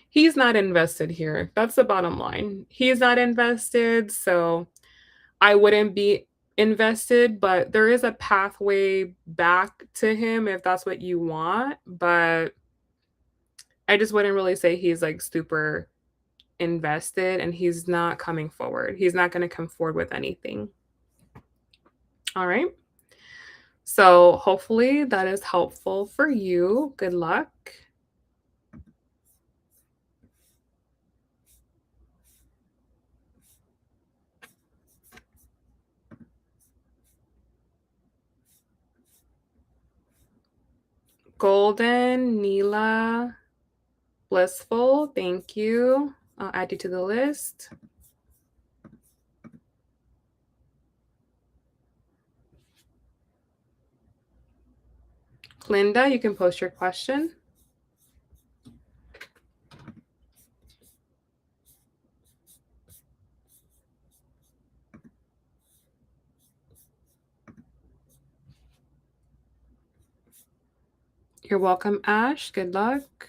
He's not invested here. That's the bottom line. He's not invested. So I wouldn't be invested, but there is a pathway back to him if that's what you want. But I just wouldn't really say he's like super invested and he's not coming forward. He's not going to come forward with anything. All right. So hopefully that is helpful for you. Good luck. Golden, Neela, Blissful, thank you. I'll add you to the list. Linda, you can post your question. You're welcome, Ash. Good luck.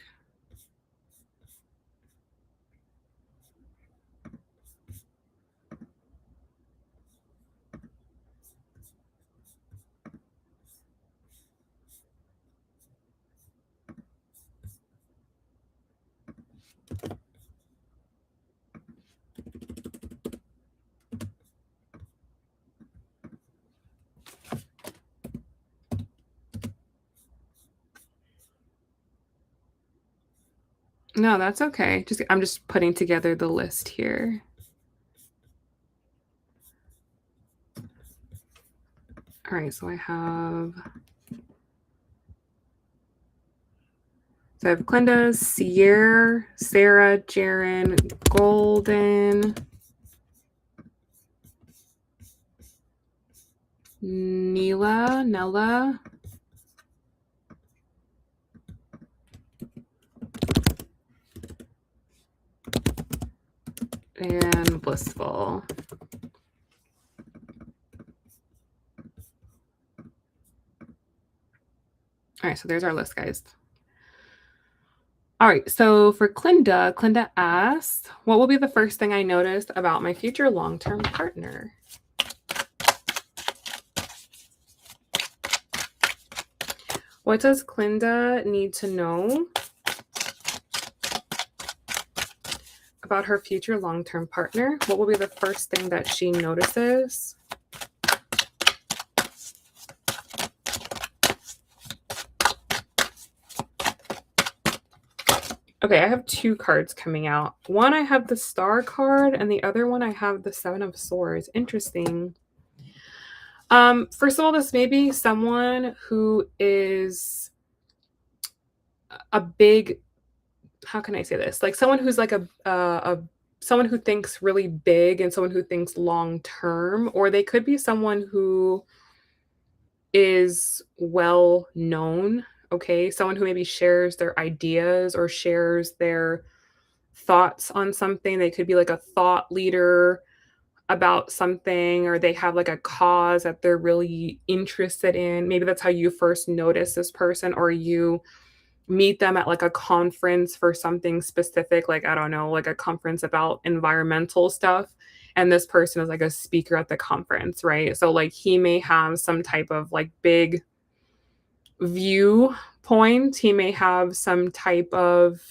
No, that's okay. I'm just putting together the list here. All right, so I have Glenda, Sierra, Sarah, Jaren, Golden, Neela, Nella, and Blissful. All right, so there's our list, guys. All right, so for Clinda asked, what will be the first thing I noticed about my future long-term partner? What does Clinda need to know about her future long-term partner? What will be the first thing that she notices? Okay, I have two cards coming out. One, I have the Star card, and the other one, I have the Seven of Swords. Interesting. First of all, this may be someone who is a big, how can I say this? Like someone who's like someone who thinks really big and someone who thinks long term, or they could be someone who is well known. Okay, someone who maybe shares their ideas or shares their thoughts on something. They could be like a thought leader about something, or they have like a cause that they're really interested in. Maybe that's how you first notice this person, or you meet them at like a conference for something specific, like I don't know, like a conference about environmental stuff. And this person is like a speaker at the conference, right? So like he may have some type of like big viewpoint. He may have some type of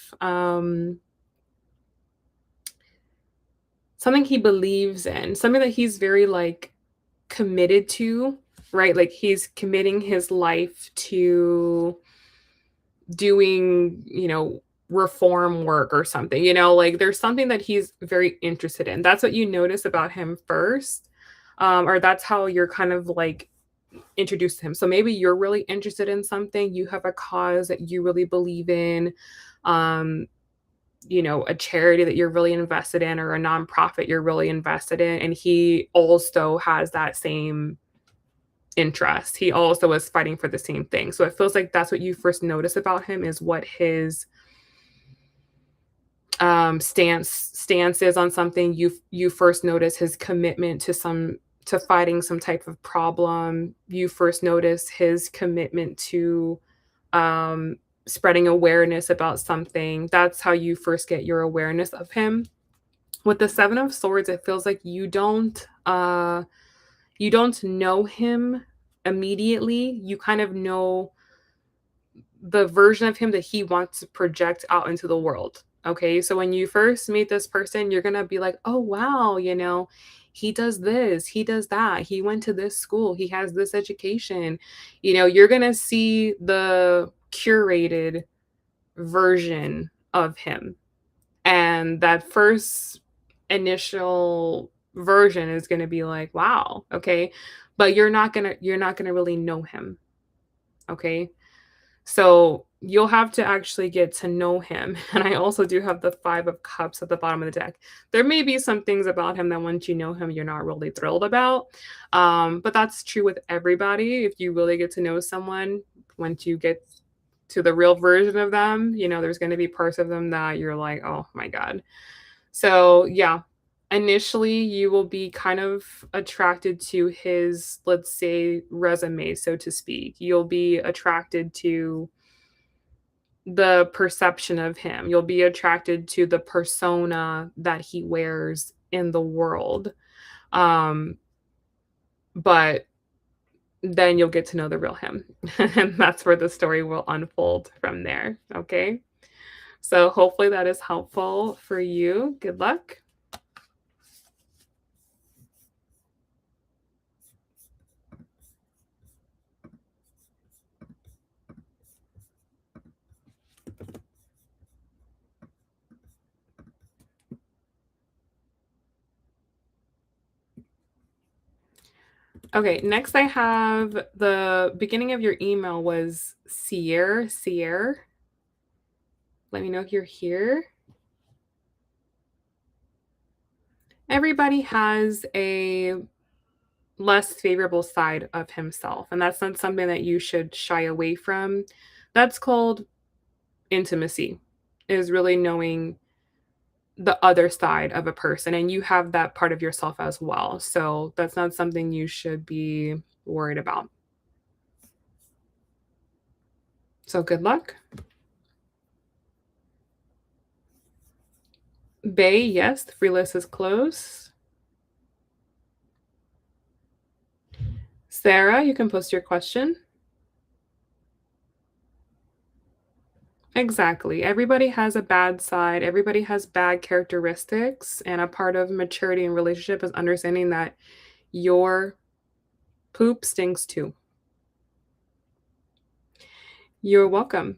something he believes in, something that he's very like committed to, right? Like he's committing his life to doing, reform work or something, like there's something that he's very interested in. That's what you notice about him first. Or that's how you're kind of like introduced to him. So maybe you're really interested in something, you have a cause that you really believe in, um, a charity that you're really invested in or a nonprofit you're really invested in. And he also has that same interest. He also is fighting for the same thing. So it feels like that's what you first notice about him is what his stance is on something. You first notice his commitment to fighting some type of problem. You first notice his commitment to spreading awareness about something. That's how you first get your awareness of him. With the Seven of Swords, it feels like you don't know him immediately. You kind of know the version of him that he wants to project out into the world. Okay. So when you first meet this person, you're going to be like, oh, wow, he does this, he does that. He went to this school, he has this education. You're going to see the curated version of him. And that first initial version is going to be like, wow, okay. But you're not going to really know him. Okay. So you'll have to actually get to know him. And I also do have the Five of Cups at the bottom of the deck. There may be some things about him that once you know him, you're not really thrilled about. But that's true with everybody. If you really get to know someone, once you get to the real version of them, there's going to be parts of them that you're like, oh my God. So yeah, initially you will be kind of attracted to his, let's say, resume, so to speak. You'll be attracted to the perception of him. You'll be attracted to the persona that he wears in the world. But then you'll get to know the real him. And that's where the story will unfold from there. Okay. So hopefully that is helpful for you. Good luck. Okay, next I have the beginning of your email was Sierra. Let me know if you're here. Everybody has a less favorable side of himself, and that's not something that you should shy away from. That's called intimacy, is really knowing the other side of a person, and you have that part of yourself as well. So that's not something you should be worried about. So good luck. Bay, yes, the free list is closed. Sarah, you can post your question. Exactly. Everybody has a bad side. Everybody has bad characteristics. And a part of maturity in relationship is understanding that your poop stinks too. You're welcome.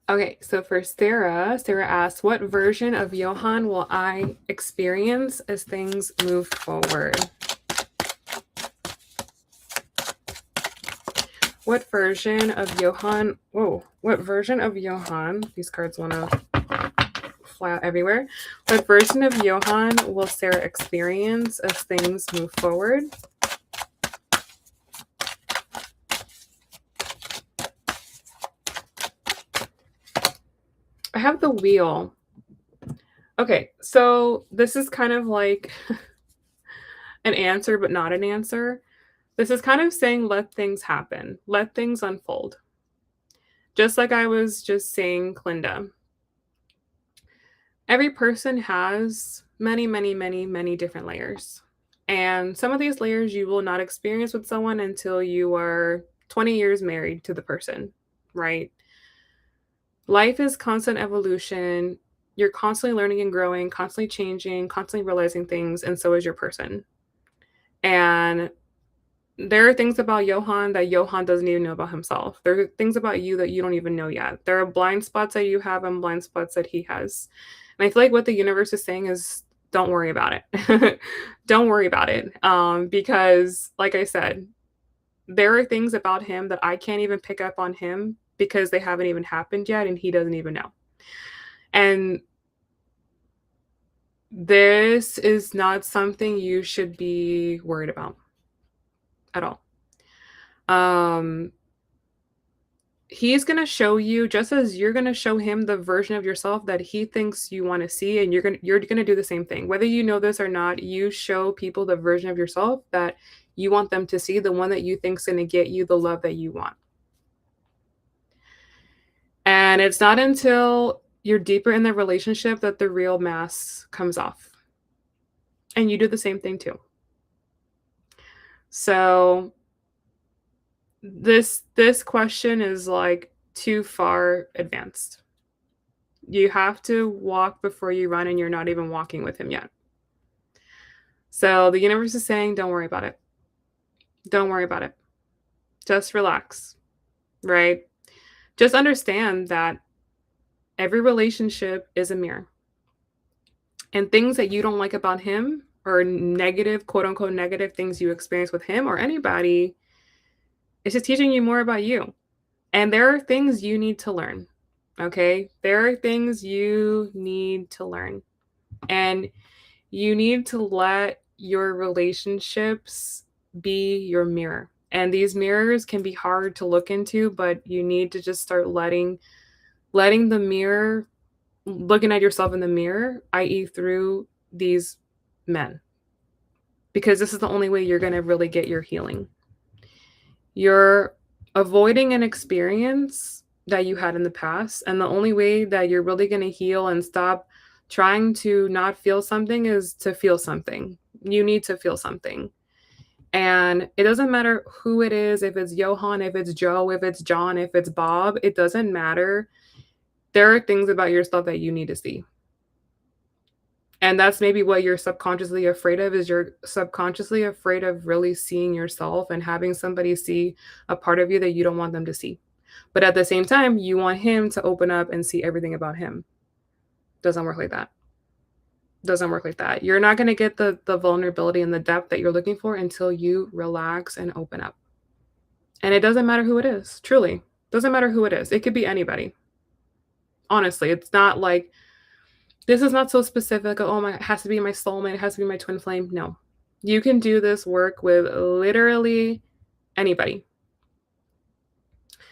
Okay, so for Sarah asks, what version of Johan will I experience as things move forward? What version of Johann, what version of Johann, these cards want to fly out everywhere. What version of Johann will Sarah experience as things move forward? I have the wheel. Okay, so this is kind of like an answer, but not an answer. This is kind of saying let things happen, let things unfold. Just like I was just saying, Clinda, every person has many, many, many, many different layers. And some of these layers you will not experience with someone until you are 20 years married to the person, right? Life is constant evolution. You're constantly learning and growing, constantly changing, constantly realizing things, and so is your person. And there are things about Johann that Johann doesn't even know about himself. There are things about you that you don't even know yet. There are blind spots that you have and blind spots that he has. And I feel like what the universe is saying is don't worry about it. Don't worry about it. Because, like I said, there are things about him that I can't even pick up on him because they haven't even happened yet and he doesn't even know. And this is not something you should be worried about at all. He's going to show you, just as you're going to show him the version of yourself that he thinks you want to see, and you're going to do the same thing. Whether you know this or not, you show people the version of yourself that you want them to see, the one that you think is going to get you the love that you want. And it's not until you're deeper in the relationship that the real mask comes off. And you do the same thing too. So this question is like too far advanced. You have to walk before you run, and you're not even walking with him yet. So the universe is saying, don't worry about it. Don't worry about it. Just relax, right? Just understand that every relationship is a mirror. And things that you don't like about him, or negative, quote unquote, negative things you experience with him or anybody, it's just teaching you more about you. And there are things you need to learn. Okay? There are things you need to learn. And you need to let your relationships be your mirror. And these mirrors can be hard to look into, but you need to just start letting the mirror, looking at yourself in the mirror, i.e. through these men. Because this is the only way you're going to really get your healing. You're avoiding an experience that you had in the past, and the only way that you're really going to heal and stop trying to not feel something is to feel something. You need to feel something. And it doesn't matter who it is, if it's Johann, if it's Joe, if it's John, if it's Bob, it doesn't matter. There are things about yourself that you need to see. And that's maybe what you're subconsciously afraid of, is you're subconsciously afraid of really seeing yourself and having somebody see a part of you that you don't want them to see. But at the same time, you want him to open up and see everything about him. Doesn't work like that. Doesn't work like that. You're not going to get the vulnerability and the depth that you're looking for until you relax and open up. And it doesn't matter who it is. Truly. Doesn't matter who it is. It could be anybody. Honestly, it's not like, this is not so specific. Oh my, it has to be my soulmate. It has to be my twin flame. No. You can do this work with literally anybody.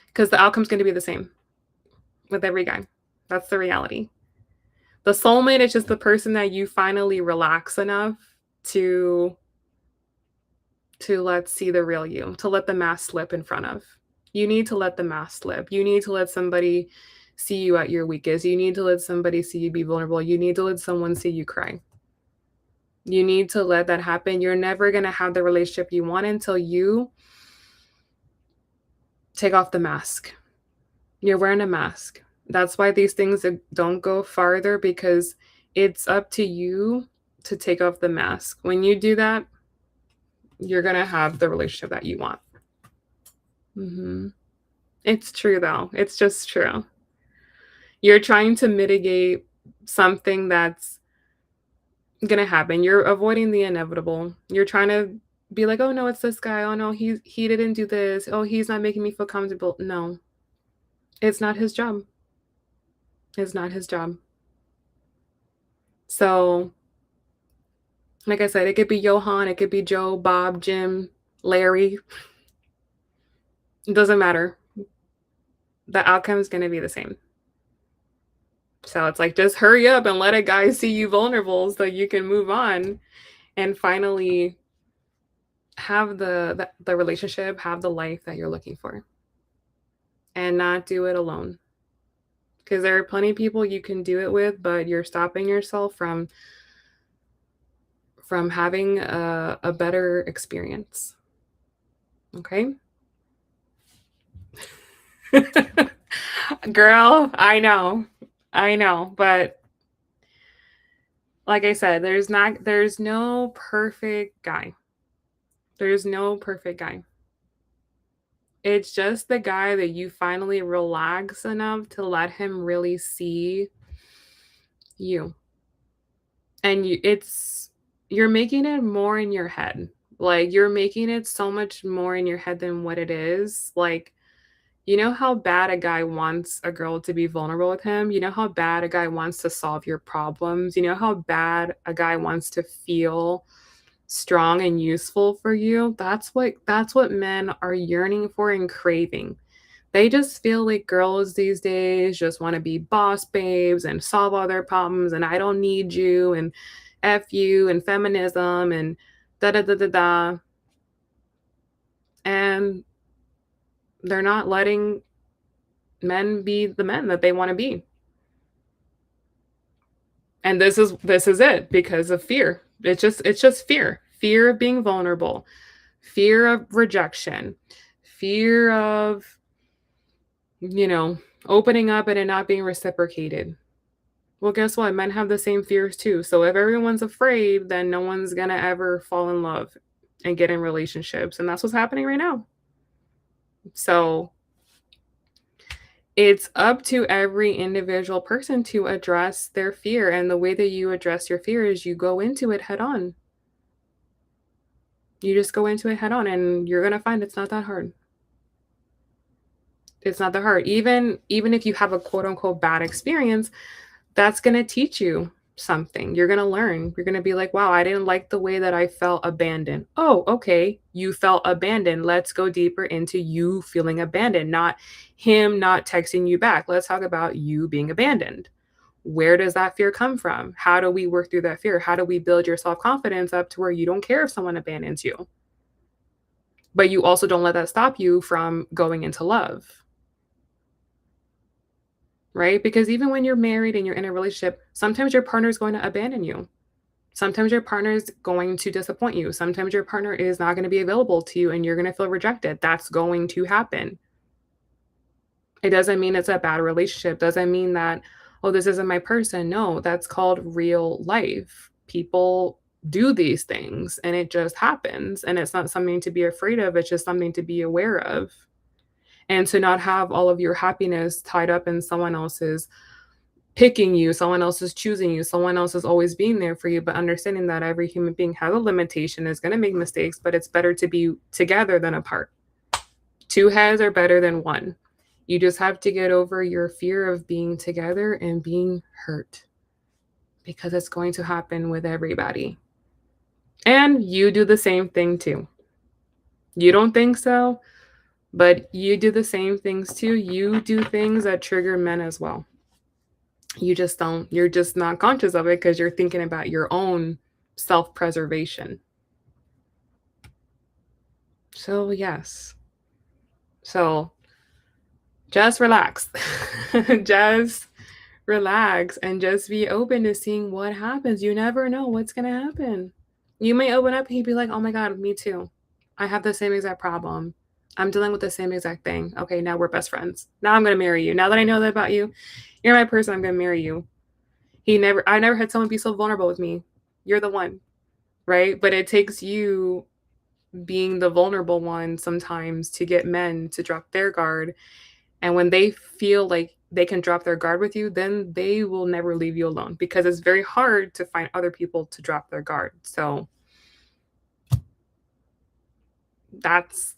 Because the outcome's going to be the same with every guy. That's the reality. The soulmate is just the person that you finally relax enough to let see the real you, to let the mask slip in front of. You need to let the mask slip. You need to let somebody see you at your weakest. You need to let somebody see you be vulnerable. You need to let someone see you cry. You need to let that happen. You're never going to have the relationship you want until you take off the mask. You're wearing a mask. That's why these things don't go farther, because it's up to you to take off the mask. When you do that, you're going to have the relationship that you want. It's true, though. It's just true. You're trying to mitigate something that's going to happen. You're avoiding the inevitable. You're trying to be like, oh no, it's this guy. Oh no, he didn't do this. Oh, he's not making me feel comfortable. No, it's not his job. It's not his job. So, like I said, it could be Johan, it could be Joe, Bob, Jim, Larry. It doesn't matter. The outcome is going to be the same. So it's like, just hurry up and let a guy see you vulnerable so you can move on and finally have the relationship, have the life that you're looking for, and not do it alone. Because there are plenty of people you can do it with, but you're stopping yourself from having a better experience. Okay? Girl, I know. But like I said, there's no perfect guy. There's no perfect guy. It's just the guy that you finally relax enough to let him really see you. And you're making it more in your head. Like, you're making it so much more in your head than what it is. Like, you know how bad a guy wants a girl to be vulnerable with him? You know how bad a guy wants to solve your problems? You know how bad a guy wants to feel strong and useful for you? That's what men are yearning for and craving. They just feel like girls these days just want to be boss babes and solve all their problems, and I don't need you, and F you, and feminism, and da da da da da. And they're not letting men be the men that they want to be. And this is it, because of fear. It's just fear. Fear of being vulnerable, fear of rejection, fear of, opening up and it not being reciprocated. Well, guess what? Men have the same fears too. So if everyone's afraid, then no one's going to ever fall in love and get in relationships. And that's what's happening right now. So it's up to every individual person to address their fear. And the way that you address your fear is you go into it head on. You just go into it head on, and you're going to find it's not that hard. It's not that hard. Even if you have a quote unquote bad experience, that's going to teach you something. You're going to learn. You're going to be like, wow, I didn't like the way that I felt abandoned. Oh, okay. You felt abandoned. Let's go deeper into you feeling abandoned, not him not texting you back. Let's talk about you being abandoned. Where does that fear come from? How do we work through that fear? How do we build your self-confidence up to where you don't care if someone abandons you? But you also don't let that stop you from going into love. Right? Because even when you're married and you're in a relationship, sometimes your partner is going to abandon you. Sometimes your partner is going to disappoint you. Sometimes your partner is not going to be available to you and you're going to feel rejected. That's going to happen. It doesn't mean it's a bad relationship. Doesn't mean that, oh, this isn't my person. No, that's called real life. People do these things and it just happens. And it's not something to be afraid of. It's just something to be aware of. And to not have all of your happiness tied up in someone else's picking you, someone else is choosing you, someone else is always being there for you, but understanding that every human being has a limitation, is going to make mistakes, but it's better to be together than apart. Two heads are better than one. You just have to get over your fear of being together and being hurt, because it's going to happen with everybody. And you do the same thing too. You don't think so, but you do the same things too. You do things that trigger men as well. You just don't, you're just not conscious of it because you're thinking about your own self-preservation. So yes. So just relax. Just relax and just be open to seeing what happens. You never know what's going to happen. You may open up and you'd be like, oh my God, me too. I have the same exact problem. I'm dealing with the same exact thing. Okay, now we're best friends. Now I'm going to marry you. Now that I know that about you, you're my person, I'm going to marry you. I never had someone be so vulnerable with me. You're the one, right? But it takes you being the vulnerable one sometimes to get men to drop their guard. And when they feel like they can drop their guard with you, then they will never leave you alone, because it's very hard to find other people to drop their guard. So That's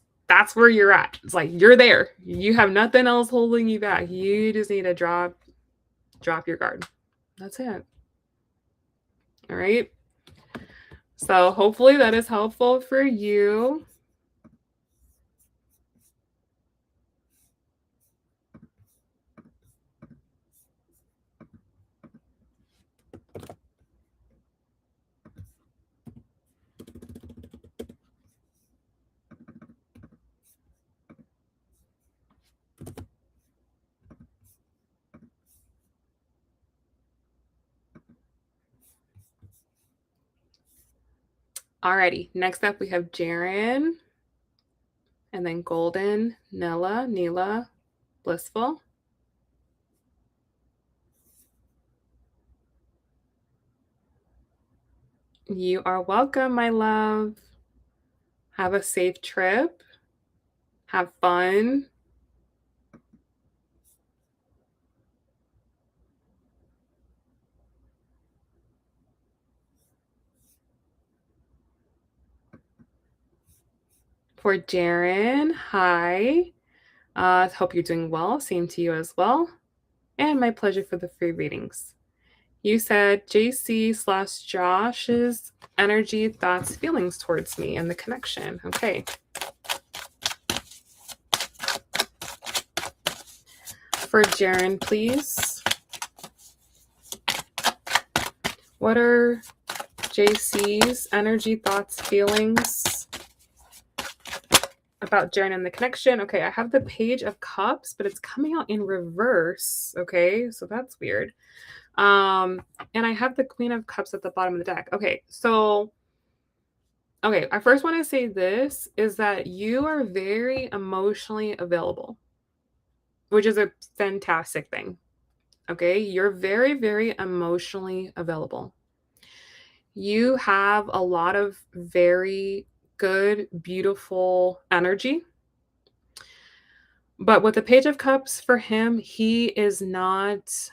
where you're at. It's like you're there. You have nothing else holding you back. You just need to drop your guard. That's it. All right. So hopefully that is helpful for you. Alrighty, next up we have Jaren, and then Golden, Neela, Blissful. You are welcome, my love. Have a safe trip. Have fun. For Jaren, hi. Hope you're doing well. Same to you as well. And my pleasure for the free readings. You said JC/Josh's energy, thoughts, feelings towards me and the connection. Okay. For Jaren, please. What are JC's energy, thoughts, feelings about Jaren and the connection? Okay, I have the Page of Cups, but it's coming out in reverse. Okay, so that's weird. And I have the Queen of Cups at the bottom of the deck. Okay, so I first want to say this is that you are very emotionally available, which is a fantastic thing. Okay, you're very, very emotionally available. You have a lot of very good, beautiful energy. But with the Page of Cups for him, he is not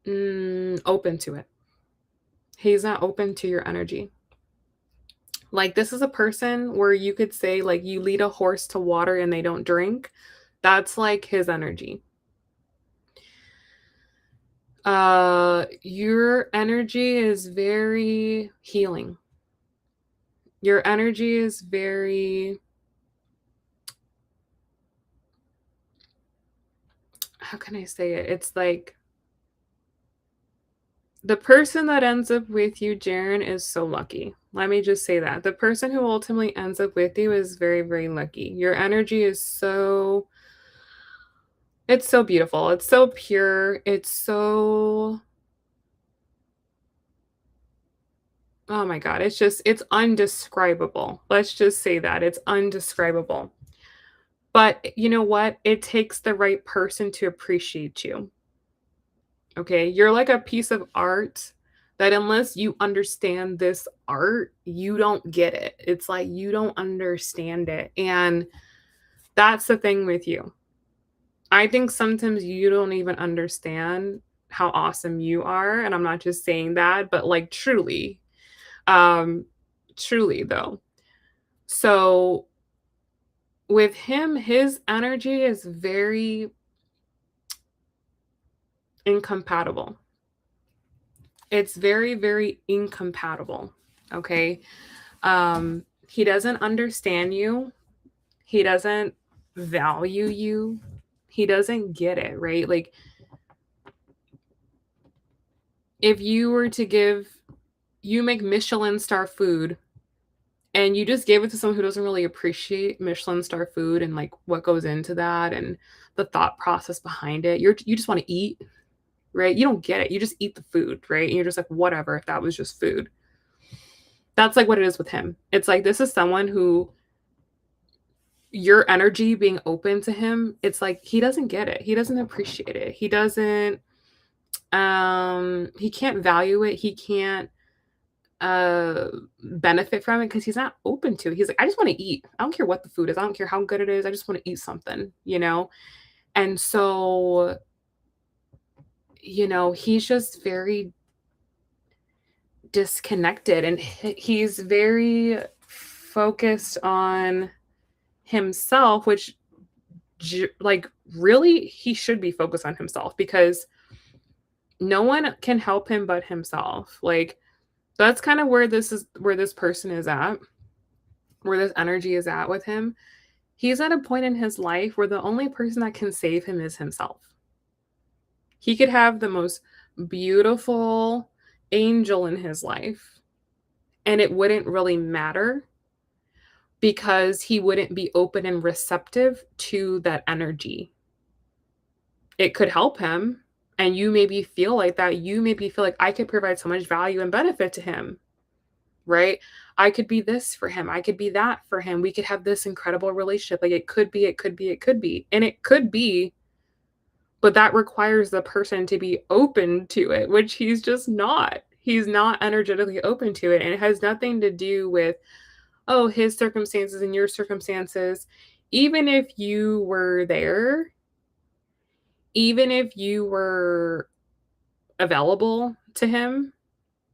open to it. He's not open to your energy. Like, this is a person where you could say, like, you lead a horse to water and they don't drink. That's like his energy. Your energy is very healing. Your energy is very, how can I say it? It's like the person that ends up with you, Jaren, is so lucky. Let me just say that. The person who ultimately ends up with you is very, very lucky. Your energy is it's so beautiful. It's so pure. It's so, oh my God. It's undescribable. Let's just say that. It's undescribable. But you know what? It takes the right person to appreciate you. Okay, you're like a piece of art that unless you understand this art, you don't get it. It's like you don't understand it. And that's the thing with you. I think sometimes you don't even understand how awesome you are. And I'm not just saying that, but like truly, um, truly though. So with him, his energy is very incompatible. It's very, very incompatible. Okay. He doesn't understand you. He doesn't value you. He doesn't get it, right? Like, if you were to you make Michelin star food and you just gave it to someone who doesn't really appreciate Michelin star food and like what goes into that and the thought process behind it, you just want to eat, right? You don't get it. You just eat the food, right? And you're just like, whatever, if that was just food. That's like what it is with him. It's like this is someone who your energy being open to him, it's like he doesn't get it. He doesn't appreciate it. He can't value it. He can't benefit from it because he's not open to it. He's like, I just want to eat. I don't care what the food is. I don't care how good it is. I just want to eat something, you know? And so, he's just very disconnected and he's very focused on himself, which like really he should be focused on himself because no one can help him but himself. Like that's kind of where this person is at, where this energy is at with him. He's at a point in his life where the only person that can save him is himself. He could have the most beautiful angel in his life, and it wouldn't really matter because he wouldn't be open and receptive to that energy. It could help him, and you maybe feel like that. You maybe feel like I could provide so much value and benefit to him, right? I could be this for him. I could be that for him. We could have this incredible relationship. Like it could be, it could be, it could be. And it could be, but that requires the person to be open to it, which he's just not. He's not energetically open to it. And it has nothing to do with, oh, his circumstances and your circumstances. Even if you were there, even if you were available to him,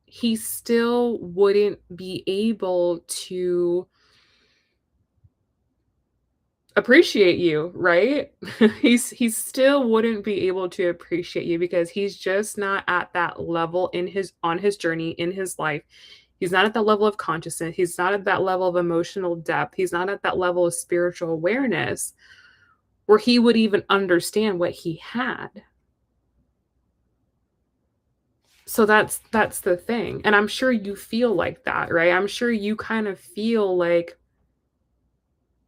he still wouldn't be able to appreciate you, right? He still wouldn't be able to appreciate you because he's just not at that level in his on his journey in his life. He's not at that level of consciousness. He's not at that level of emotional depth. He's not at that level of spiritual awareness where he would even understand what he had. So that's the thing. And I'm sure you feel like that, right? I'm sure you kind of feel like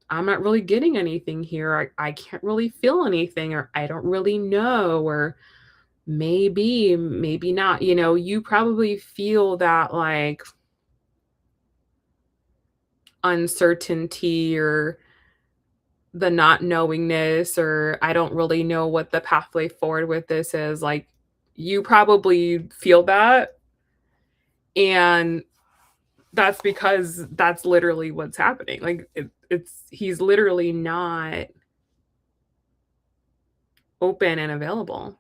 I'm not really getting anything here. I can't really feel anything, or I don't really know, or maybe not. You know, you probably feel that like uncertainty or the not knowingness, or I don't really know what the pathway forward with this is. Like, you probably feel that. And that's because that's literally what's happening. Like, he's literally not open and available.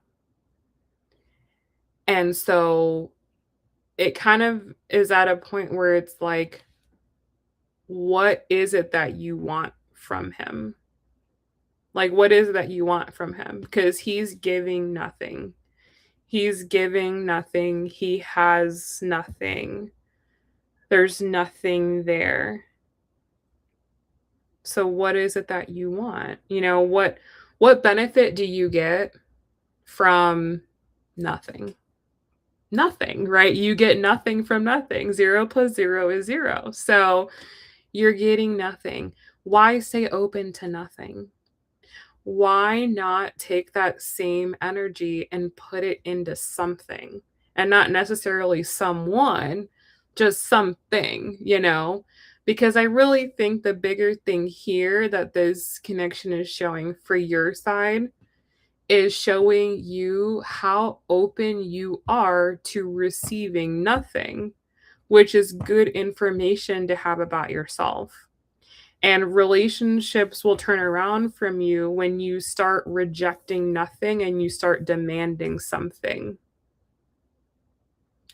And so it kind of is at a point where it's like, what is it that you want from him? Like, what is it that you want from him? Because he's giving nothing. He's giving nothing. He has nothing. There's nothing there. So what is it that you want? You know, what benefit do you get from nothing? Nothing, right? You get nothing from nothing. 0 plus 0 is 0. So you're getting nothing. Why stay open to nothing? Why not take that same energy and put it into something, and not necessarily someone, just something, you know? Because I really think the bigger thing here that this connection is showing for your side is showing you how open you are to receiving nothing, which is good information to have about yourself. And relationships will turn around from you when you start rejecting nothing and you start demanding something.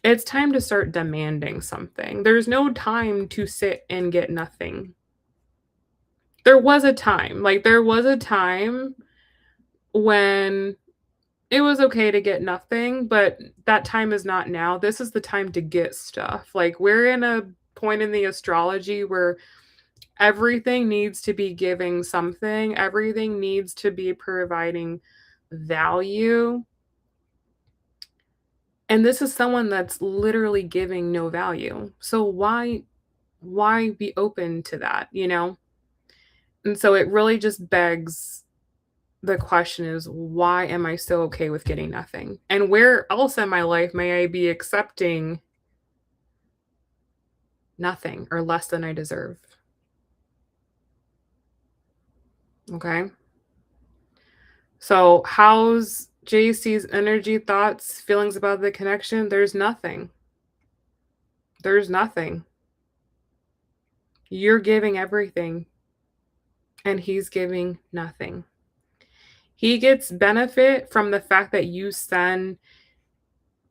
It's time to start demanding something. There's no time to sit and get nothing. There was a time, when it was okay to get nothing, but that time is not now. This is the time to get stuff. Like, we're in a point in the astrology where everything needs to be giving something, everything needs to be providing value. And this is someone that's literally giving no value. So why be open to that, you know? And so it really just begs the question is, why am I so okay with getting nothing? And where else in my life may I be accepting nothing or less than I deserve? Okay. So, how's JC's energy, thoughts, feelings about the connection? There's nothing. There's nothing. You're giving everything, and he's giving nothing. He gets benefit from the fact that you send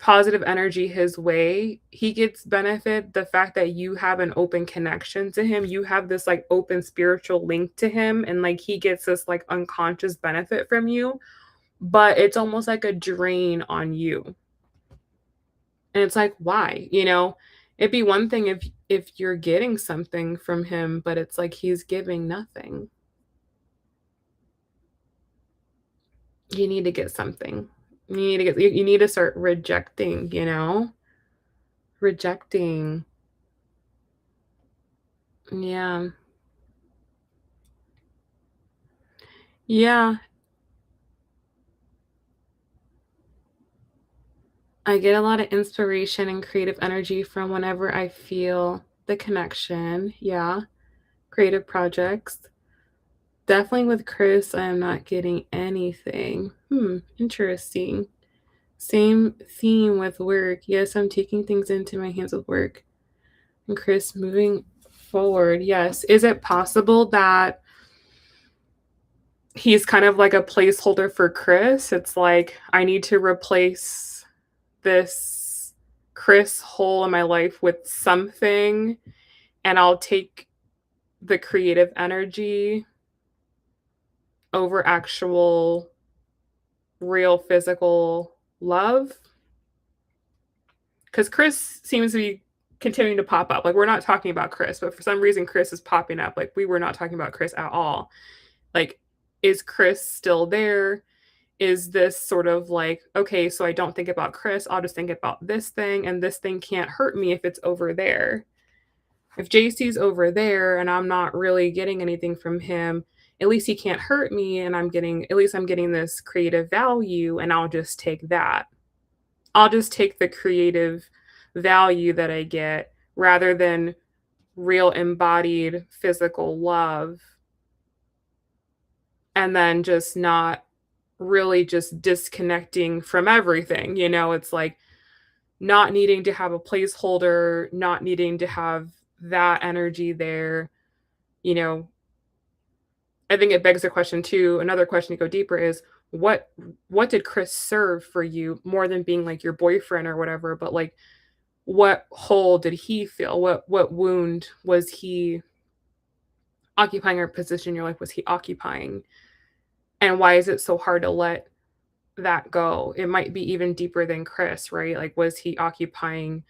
positive energy his way, he gets benefit. The fact that you have an open connection to him, you have this like open spiritual link to him, and like he gets this like unconscious benefit from you, but it's almost like a drain on you. And it's like, why? It'd be one thing if you're getting something from him, but it's like he's giving nothing. You need to get something. You need to start rejecting. Rejecting. Yeah. Yeah. I get a lot of inspiration and creative energy from whenever I feel the connection. Yeah. Creative projects. Definitely with Chris, I am not getting anything. Interesting. Same theme with work. Yes, I'm taking things into my hands with work. And Chris, moving forward. Yes. Is it possible that he's kind of like a placeholder for Chris? It's like, I need to replace this Chris hole in my life with something, and I'll take the creative energy over actual real physical love. Because Chris seems to be continuing to pop up. Like, we're not talking about Chris, but for some reason, Chris is popping up. Like, we were not talking about Chris at all. Like, is Chris still there? Is this sort of like, okay, so I don't think about Chris, I'll just think about this thing, and this thing can't hurt me if it's over there. If JC's over there and I'm not really getting anything from him, at least he can't hurt me, and at least I'm getting this creative value, and I'll just take that. I'll just take the creative value that I get rather than real embodied physical love, and then just not really just disconnecting from everything. It's like not needing to have a placeholder, not needing to have that energy there. You know, I think it begs the question too. Another question to go deeper is what did Chris serve for you more than being like your boyfriend or whatever, but like what hole did he fill? What wound was he occupying, or position in your life was he occupying? And why is it so hard to let that go? It might be even deeper than Chris, right? Like, was he occupying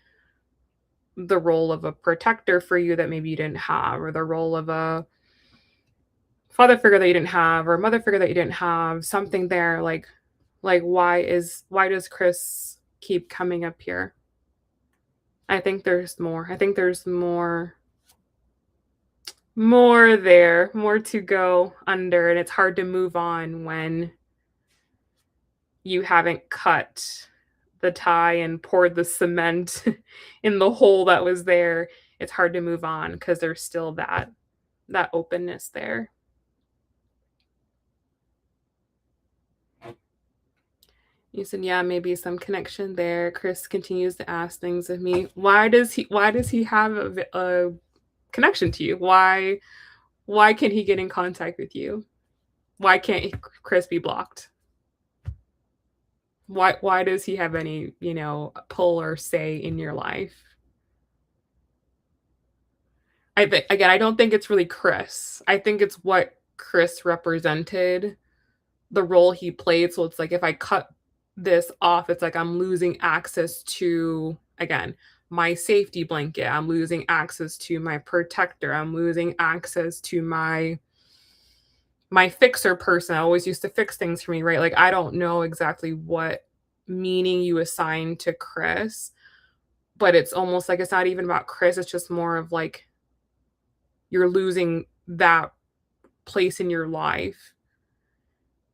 the role of a protector for you that maybe you didn't have, or the role of a father figure that you didn't have, or a mother figure that you didn't have? Something there, like why does Chris keep coming up here? I think there's more. I think there's more there, more to go under, and it's hard to move on when you haven't cut the tie and poured the cement in the hole that was there. It's hard to move on because there's still that openness there. You said, yeah, maybe some connection there. Chris continues to ask things of me. Why does he have a connection to you? Why can't he get in contact with you? Why can't Chris be blocked? Why does he have any, pull or say in your life? I think, again, I don't think it's really Chris. I think it's what Chris represented, the role he played. So it's like, if I cut this off, it's like I'm losing access to, again, my safety blanket. I'm losing access to my protector. I'm losing access to my fixer person. I always used to fix things for me, right? Like, I don't know exactly what meaning you assign to Chris, but it's almost like it's not even about Chris. It's just more of like you're losing that place in your life,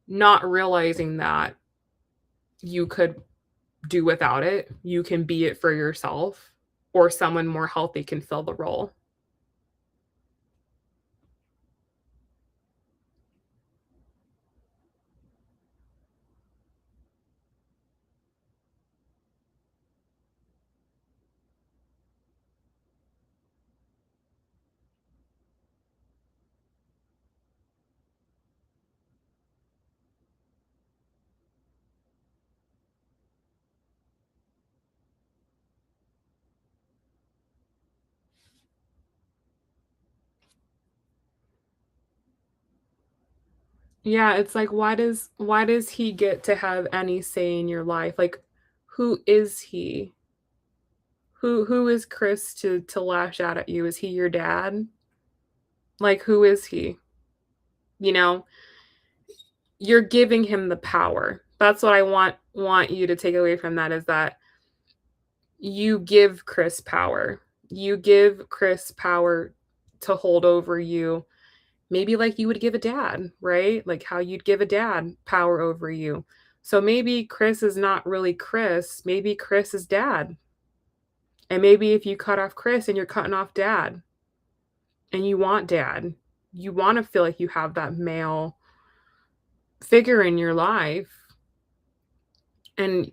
not realizing that you could do without it. You can be it for yourself, or someone more healthy can fill the role. Yeah, it's like, why does he get to have any say in your life? Like, who is he? Who is Chris to lash out at you? Is he your dad? Like, who is he? You know, you're giving him the power. That's what I want you to take away from that, is that you give Chris power. You give Chris power to hold over you, maybe like you would give a dad, right? Like how you'd give a dad power over you. So maybe Chris is not really Chris. Maybe Chris is dad. And maybe if you cut off Chris and you're cutting off dad and you want dad, you want to feel like you have that male figure in your life. And,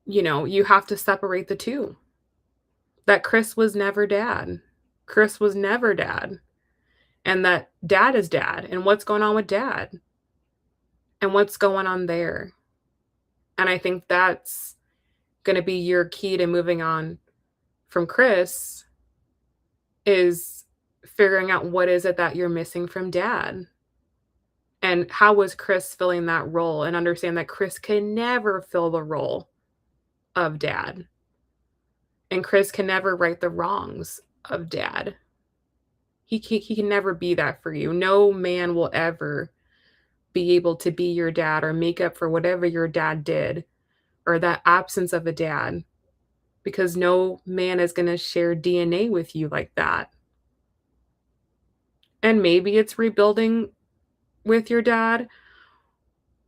you have to separate the two. That Chris was never dad. Chris was never dad. And that dad is dad. And what's going on with dad? And what's going on there? And I think that's going to be your key to moving on from Chris, is figuring out what is it that you're missing from dad. And how was Chris filling that role, and understand that Chris can never fill the role of dad. And Chris can never right the wrongs of dad. He can never be that for you. No man will ever be able to be your dad or make up for whatever your dad did, or that absence of a dad, because no man is going to share DNA with you like that. And maybe it's rebuilding with your dad,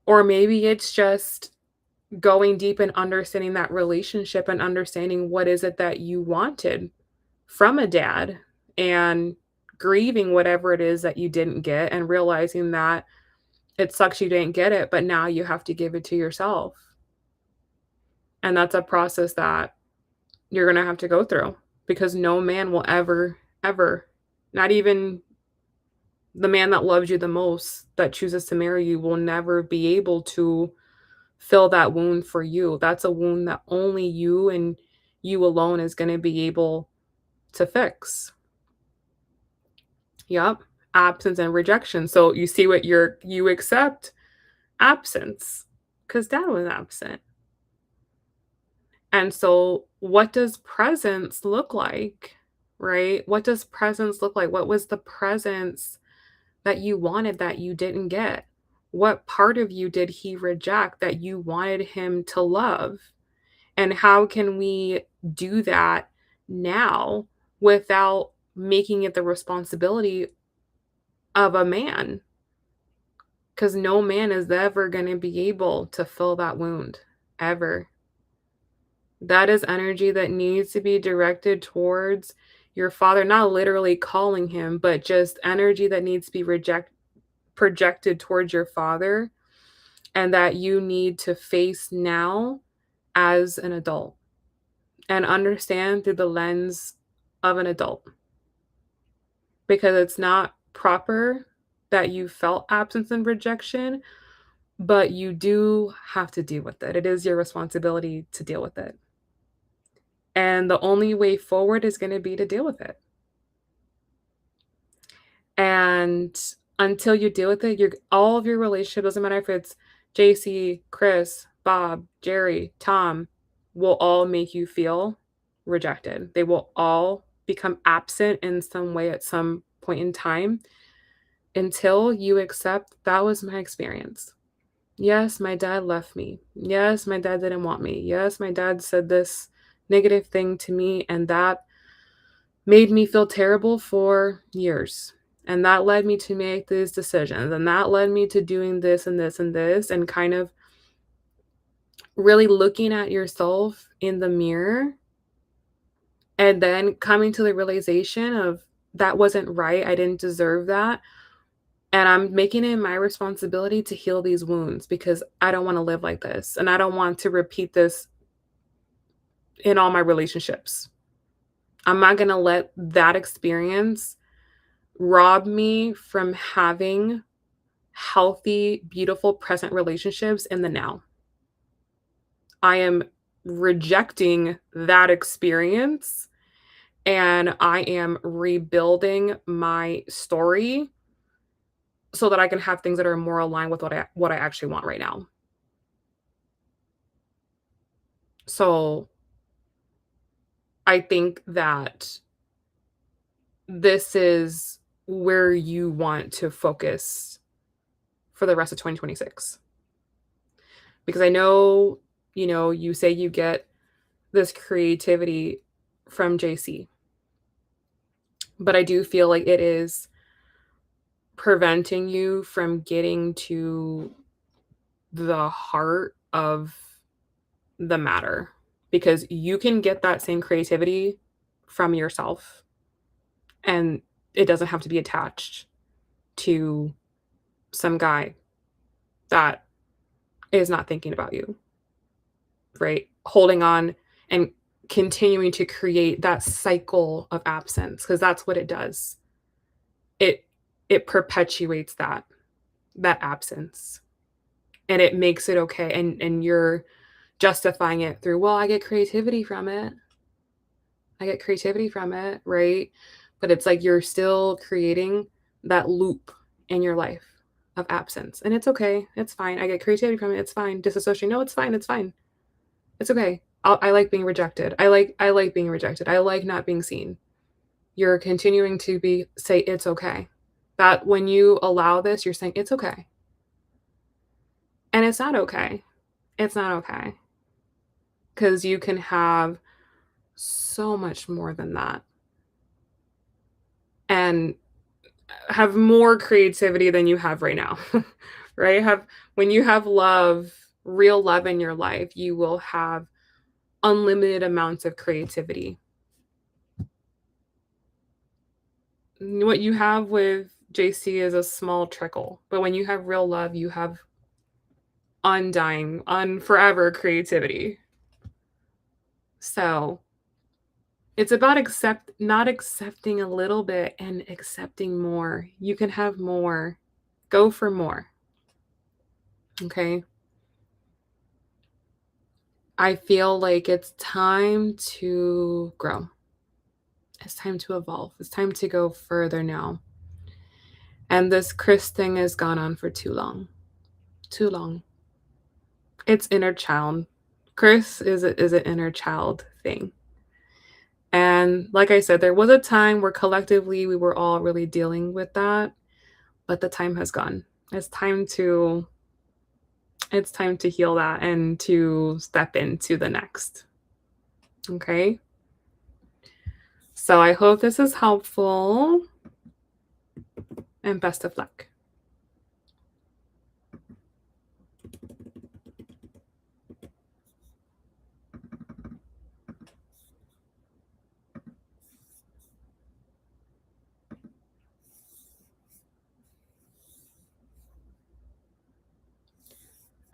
or maybe it's just going deep and understanding that relationship and understanding what is it that you wanted from a dad, and grieving whatever it is that you didn't get, and realizing that it sucks you didn't get it, but now you have to give it to yourself. And that's a process that you're going to have to go through, because no man will ever, ever, not even the man that loves you the most, that chooses to marry you, will never be able to fill that wound for you. That's a wound that only you and you alone is going to be able to fix. Yep. Absence and rejection. So you see what you accept absence, because dad was absent. And so what does presence look like? Right? What does presence look like? What was the presence that you wanted that you didn't get? What part of you did he reject that you wanted him to love? And how can we do that now without making it the responsibility of a man? Because no man is ever going to be able to fill that wound, ever. That is energy that needs to be directed towards your father, not literally calling him, but just energy that needs to be projected towards your father, and that you need to face now as an adult and understand through the lens of an adult. Because it's not proper that you felt absence and rejection, but you do have to deal with it. It is your responsibility to deal with it. And the only way forward is going to be to deal with it. And until you deal with it, all of your relationship, doesn't matter if it's JC, Chris, Bob, Jerry, Tom, will all make you feel rejected. They will all become absent in some way at some point in time, until you accept that was my experience. Yes, my dad left me. Yes, my dad didn't want me. Yes, my dad said this negative thing to me, and that made me feel terrible for years. And that led me to make these decisions. And that led me to doing this and this and this, and kind of really looking at yourself in the mirror, and then coming to the realization of that wasn't right. I didn't deserve that. And I'm making it my responsibility to heal these wounds, because I don't want to live like this. And I don't want to repeat this in all my relationships. I'm not going to let that experience rob me from having healthy, beautiful, present relationships in the now. I am rejecting that experience, and I am rebuilding my story so that I can have things that are more aligned with what I actually want right now. So I think that this is where you want to focus for the rest of 2026. Because I know, you say you get this creativity from JC, but I do feel like it is preventing you from getting to the heart of the matter, because you can get that same creativity from yourself, and it doesn't have to be attached to some guy that is not thinking about you, right? Holding on and continuing to create that cycle of absence, because that's what it does. It perpetuates that absence, and it makes it okay, and you're justifying it through, well, I get creativity from it. I get creativity from it, right? But it's like you're still creating that loop in your life of absence. And it's okay. It's fine. I get creativity from it. It's fine. Disassociate. No, it's fine. It's fine. It's okay. I like being rejected. I like being rejected. I like not being seen. You're continuing to say it's okay. That when you allow this, you're saying it's okay. And it's not okay. It's not okay. Because you can have so much more than that. And have more creativity than you have right now. Right? When you have love, real love in your life, you will have unlimited amounts of creativity. What you have with JC is a small trickle, but when you have real love, you have undying, forever creativity. So it's about not accepting a little bit and accepting more. You can have more. Go for more. Okay? I feel like it's time to grow. It's time to evolve. It's time to go further now. And this Chris thing has gone on for too long. Too long. It's inner child. Chris is an inner child thing. And like I said, there was a time where collectively we were all really dealing with that, but the time has gone. It's time to heal that and to step into the next. Okay? So I hope this is helpful, and best of luck.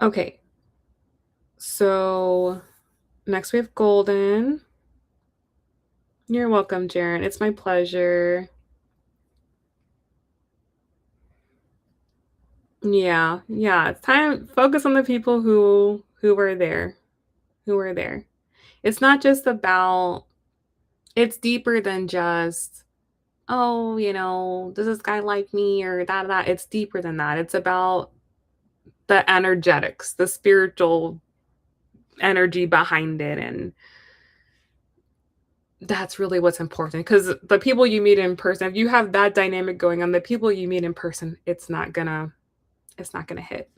Okay. So next we have Golden. You're welcome, Jaren. It's my pleasure. Yeah. It's time to focus on the people who were there. Who were there. It's not just about, it's deeper than just, oh, does this guy like me or that. It's deeper than that. It's about the energetics, the spiritual energy behind it, and that's really what's important, because the people you meet in person, if you have that dynamic going on, the people you meet in person, it's not gonna hit.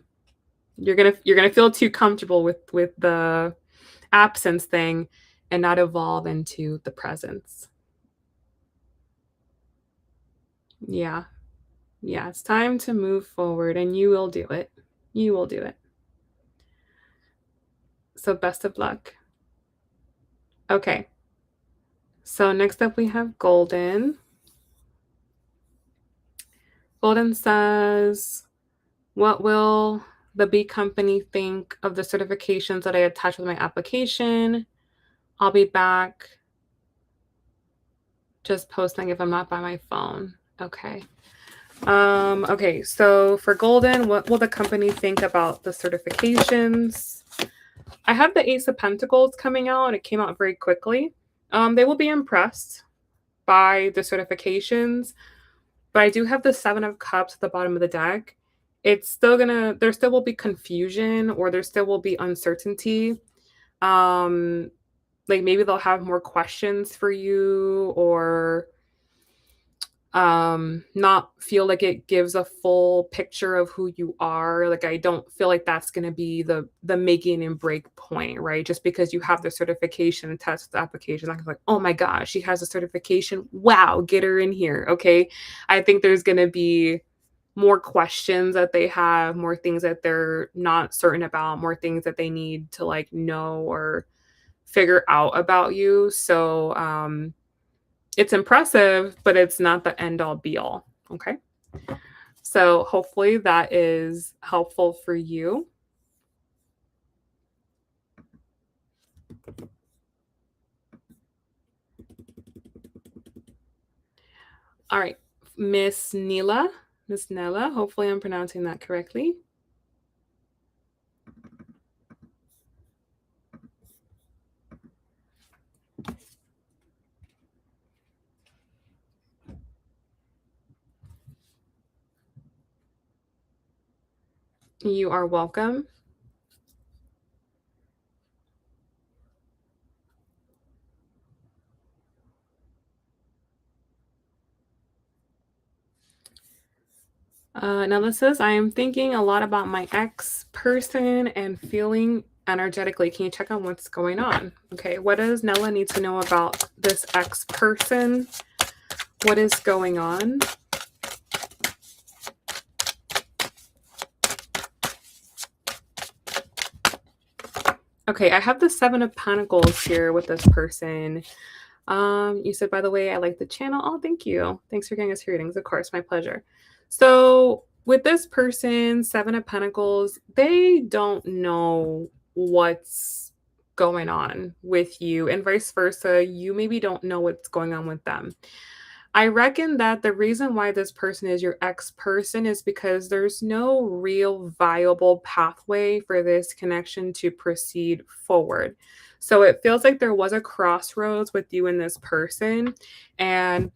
You're gonna feel too comfortable with the absence thing and not evolve into the presence. Yeah. It's time to move forward, and you will do it. You will do it. So best of luck. Okay. So next up we have Golden. Golden says, what will the B company think of the certifications that I attached with my application? I'll be back. Just posting if I'm not by my phone. Okay. Okay, so for Golden, what will the company think about the certifications? I have the Ace of Pentacles coming out. It came out very quickly. They will be impressed by the certifications. but I do have the 7 of Cups at the bottom of the deck. There still will be confusion or there still will be uncertainty. Um, like maybe they'll have more questions for you or not feel like it gives a full picture of who you are. Like I don't feel like that's going to be the making and break point, right? Just because you have the certification and test application, like, oh my gosh, she has a certification, wow, get her in here. Okay, I think there's going to be more questions that they have, more things that they're not certain about, more things that they need to like know or figure out about you. So it's impressive, but it's not the end all be all. Okay. So hopefully that is helpful for you. All right. Miss Nila. Miss Nella. Hopefully I'm pronouncing that correctly. You are welcome. Nella says, I am thinking a lot about my ex person and feeling energetically. Can you check on what's going on? Okay. What does Nella need to know about this ex person? What is going on? Okay, I have the 7 of Pentacles here with this person. You said, by the way, I like the channel. Oh, thank you. Thanks for getting us readings. Of course, my pleasure. So with this person, 7 of Pentacles, they don't know what's going on with you, and vice versa. You maybe don't know what's going on with them. I reckon that the reason why this person is your ex person is because there's no real viable pathway for this connection to proceed forward. So it feels like there was a crossroads with you and this person, and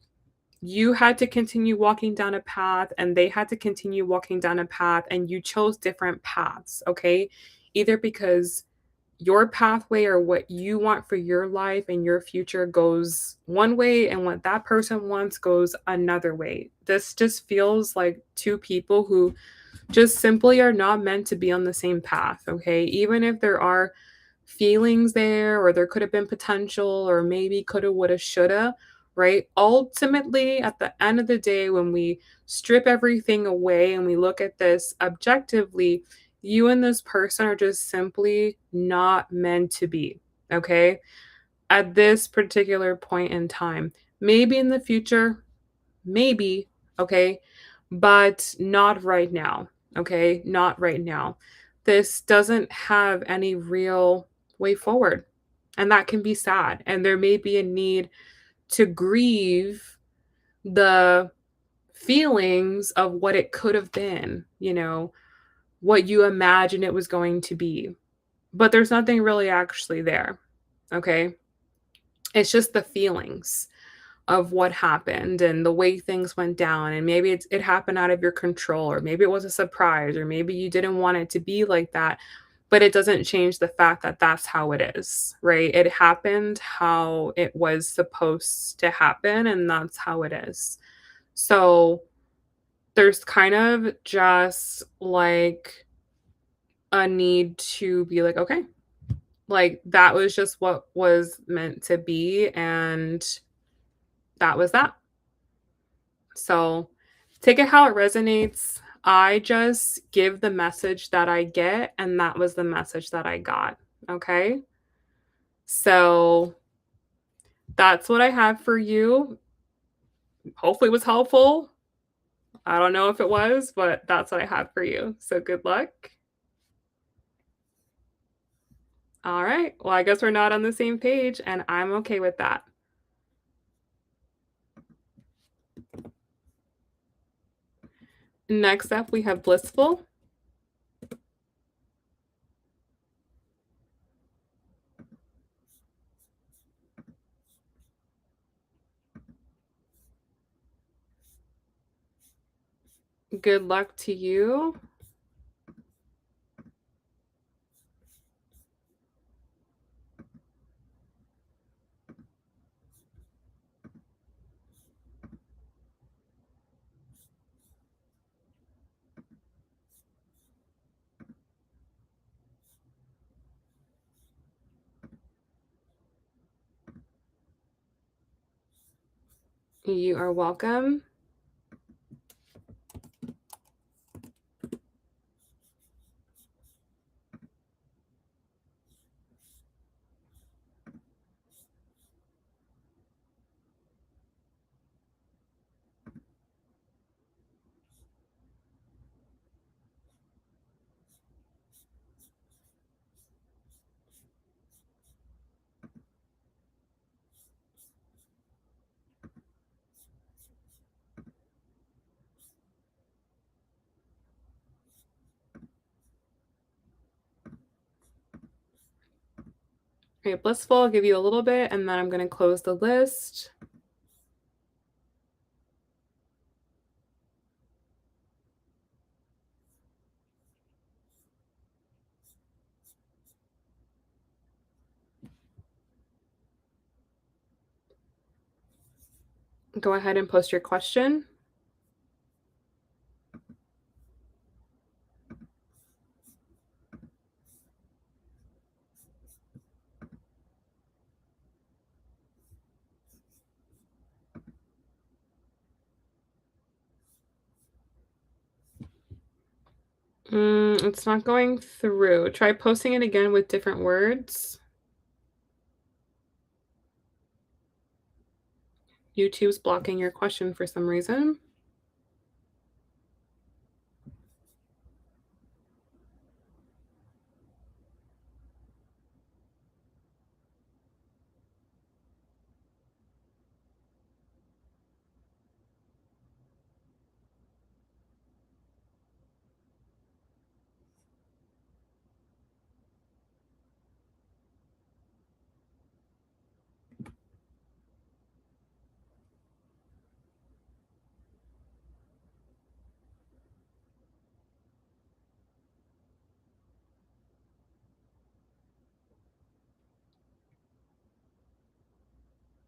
you had to continue walking down a path, and they had to continue walking down a path, and you chose different paths, okay? Either because your pathway or what you want for your life and your future goes one way and what that person wants goes another way. This just feels like two people who just simply are not meant to be on the same path, okay? Even if there are feelings there or there could have been potential or maybe coulda, woulda, shoulda, right? Ultimately, at the end of the day, when we strip everything away and we look at this objectively, you and this person are just simply not meant to be, okay? At this particular point in time. Maybe in the future, maybe, okay? But not right now, okay? Not right now. This doesn't have any real way forward. And that can be sad. And there may be a need to grieve the feelings of what it could have been, what you imagine it was going to be. But there's nothing really actually there, okay? It's just the feelings of what happened and the way things went down, and maybe it happened out of your control, or maybe it was a surprise, or maybe you didn't want it to be like that, but it doesn't change the fact that that's how it is, right? It happened how it was supposed to happen, and that's how it is. So there's kind of just like a need to be like, okay, like that was just what was meant to be, and that was that. So take it how it resonates. I just give the message that I get, and that was the message that I got. Okay. So that's what I have for you. Hopefully, it was helpful. I don't know if it was, but that's what I have for you. So good luck. All right. Well, I guess we're not on the same page, and I'm okay with that. Next up, we have Blissful. Good luck to you. You are welcome. Okay, blissful, I'll give you a little bit and then I'm going to close the list. Go ahead and post your question. It's not going through. Try posting it again with different words. YouTube's blocking your question for some reason.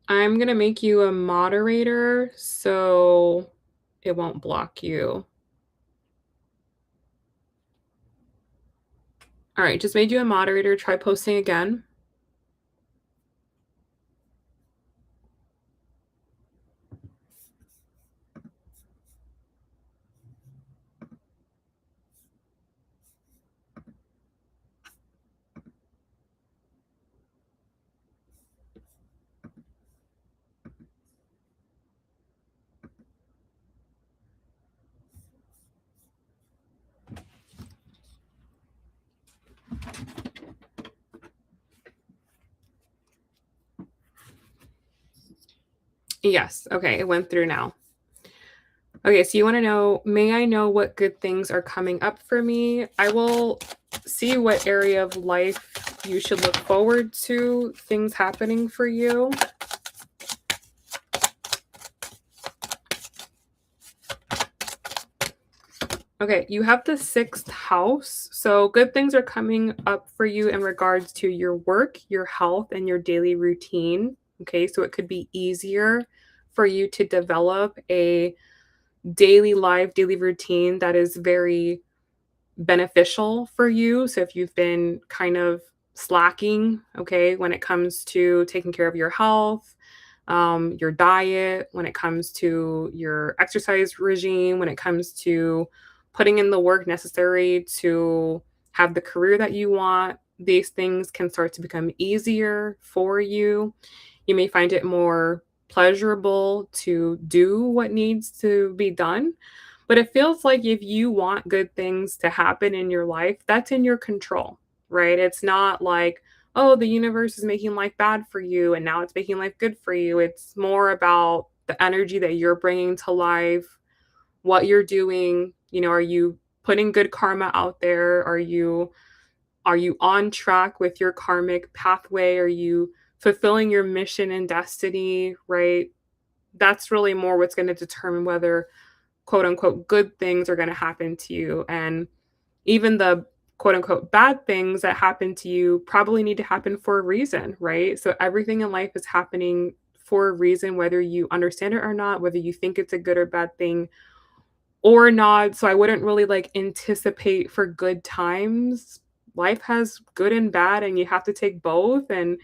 I'm going to make you a moderator so it won't block you. All right, just made you a moderator. Try posting again. Yes. Okay, it went through now. Okay, so you want to know, may I know what good things are coming up for me? I will see what area of life you should look forward to things happening for you. Okay, you have the sixth house. So good things are coming up for you in regards to your work, your health, and your daily routine. Okay, so it could be easier for you to develop a daily life, daily routine that is very beneficial for you. So if you've been kind of slacking, okay, when it comes to taking care of your health, your diet, when it comes to your exercise regime, when it comes to putting in the work necessary to have the career that you want, these things can start to become easier for you. You may find it more pleasurable to do what needs to be done. But it feels like if you want good things to happen in your life, that's in your control, right? It's not like, oh, the universe is making life bad for you and now it's making life good for you. It's more about the energy that you're bringing to life, what you're doing. You know, are you putting good karma out there? Are you on track with your karmic pathway? Are you fulfilling your mission and destiny, right? That's really more what's going to determine whether quote unquote good things are going to happen to you. And even the quote unquote bad things that happen to you probably need to happen for a reason, right? So everything in life is happening for a reason, whether you understand it or not, whether you think it's a good or bad thing or not. So I wouldn't really like anticipate for good times. Life has good and bad, and you have to take both. And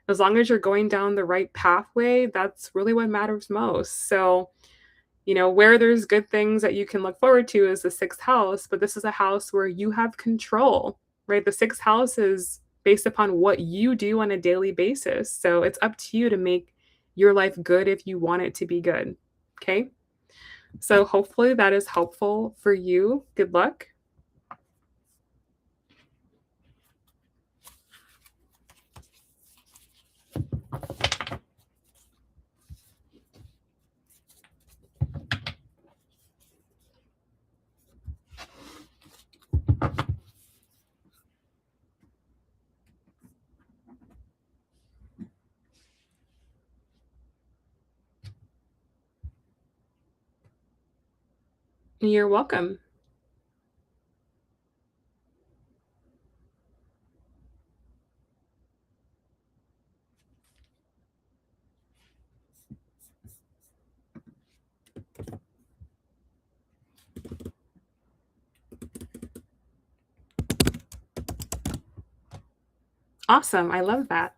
as long as you're going down the right pathway, that's really what matters most. So, where there's good things that you can look forward to is the sixth house, but this is a house where you have control, right? The sixth house is based upon what you do on a daily basis. So it's up to you to make your life good if you want it to be good. Okay. So hopefully that is helpful for you. Good luck. You're welcome. Awesome. I love that.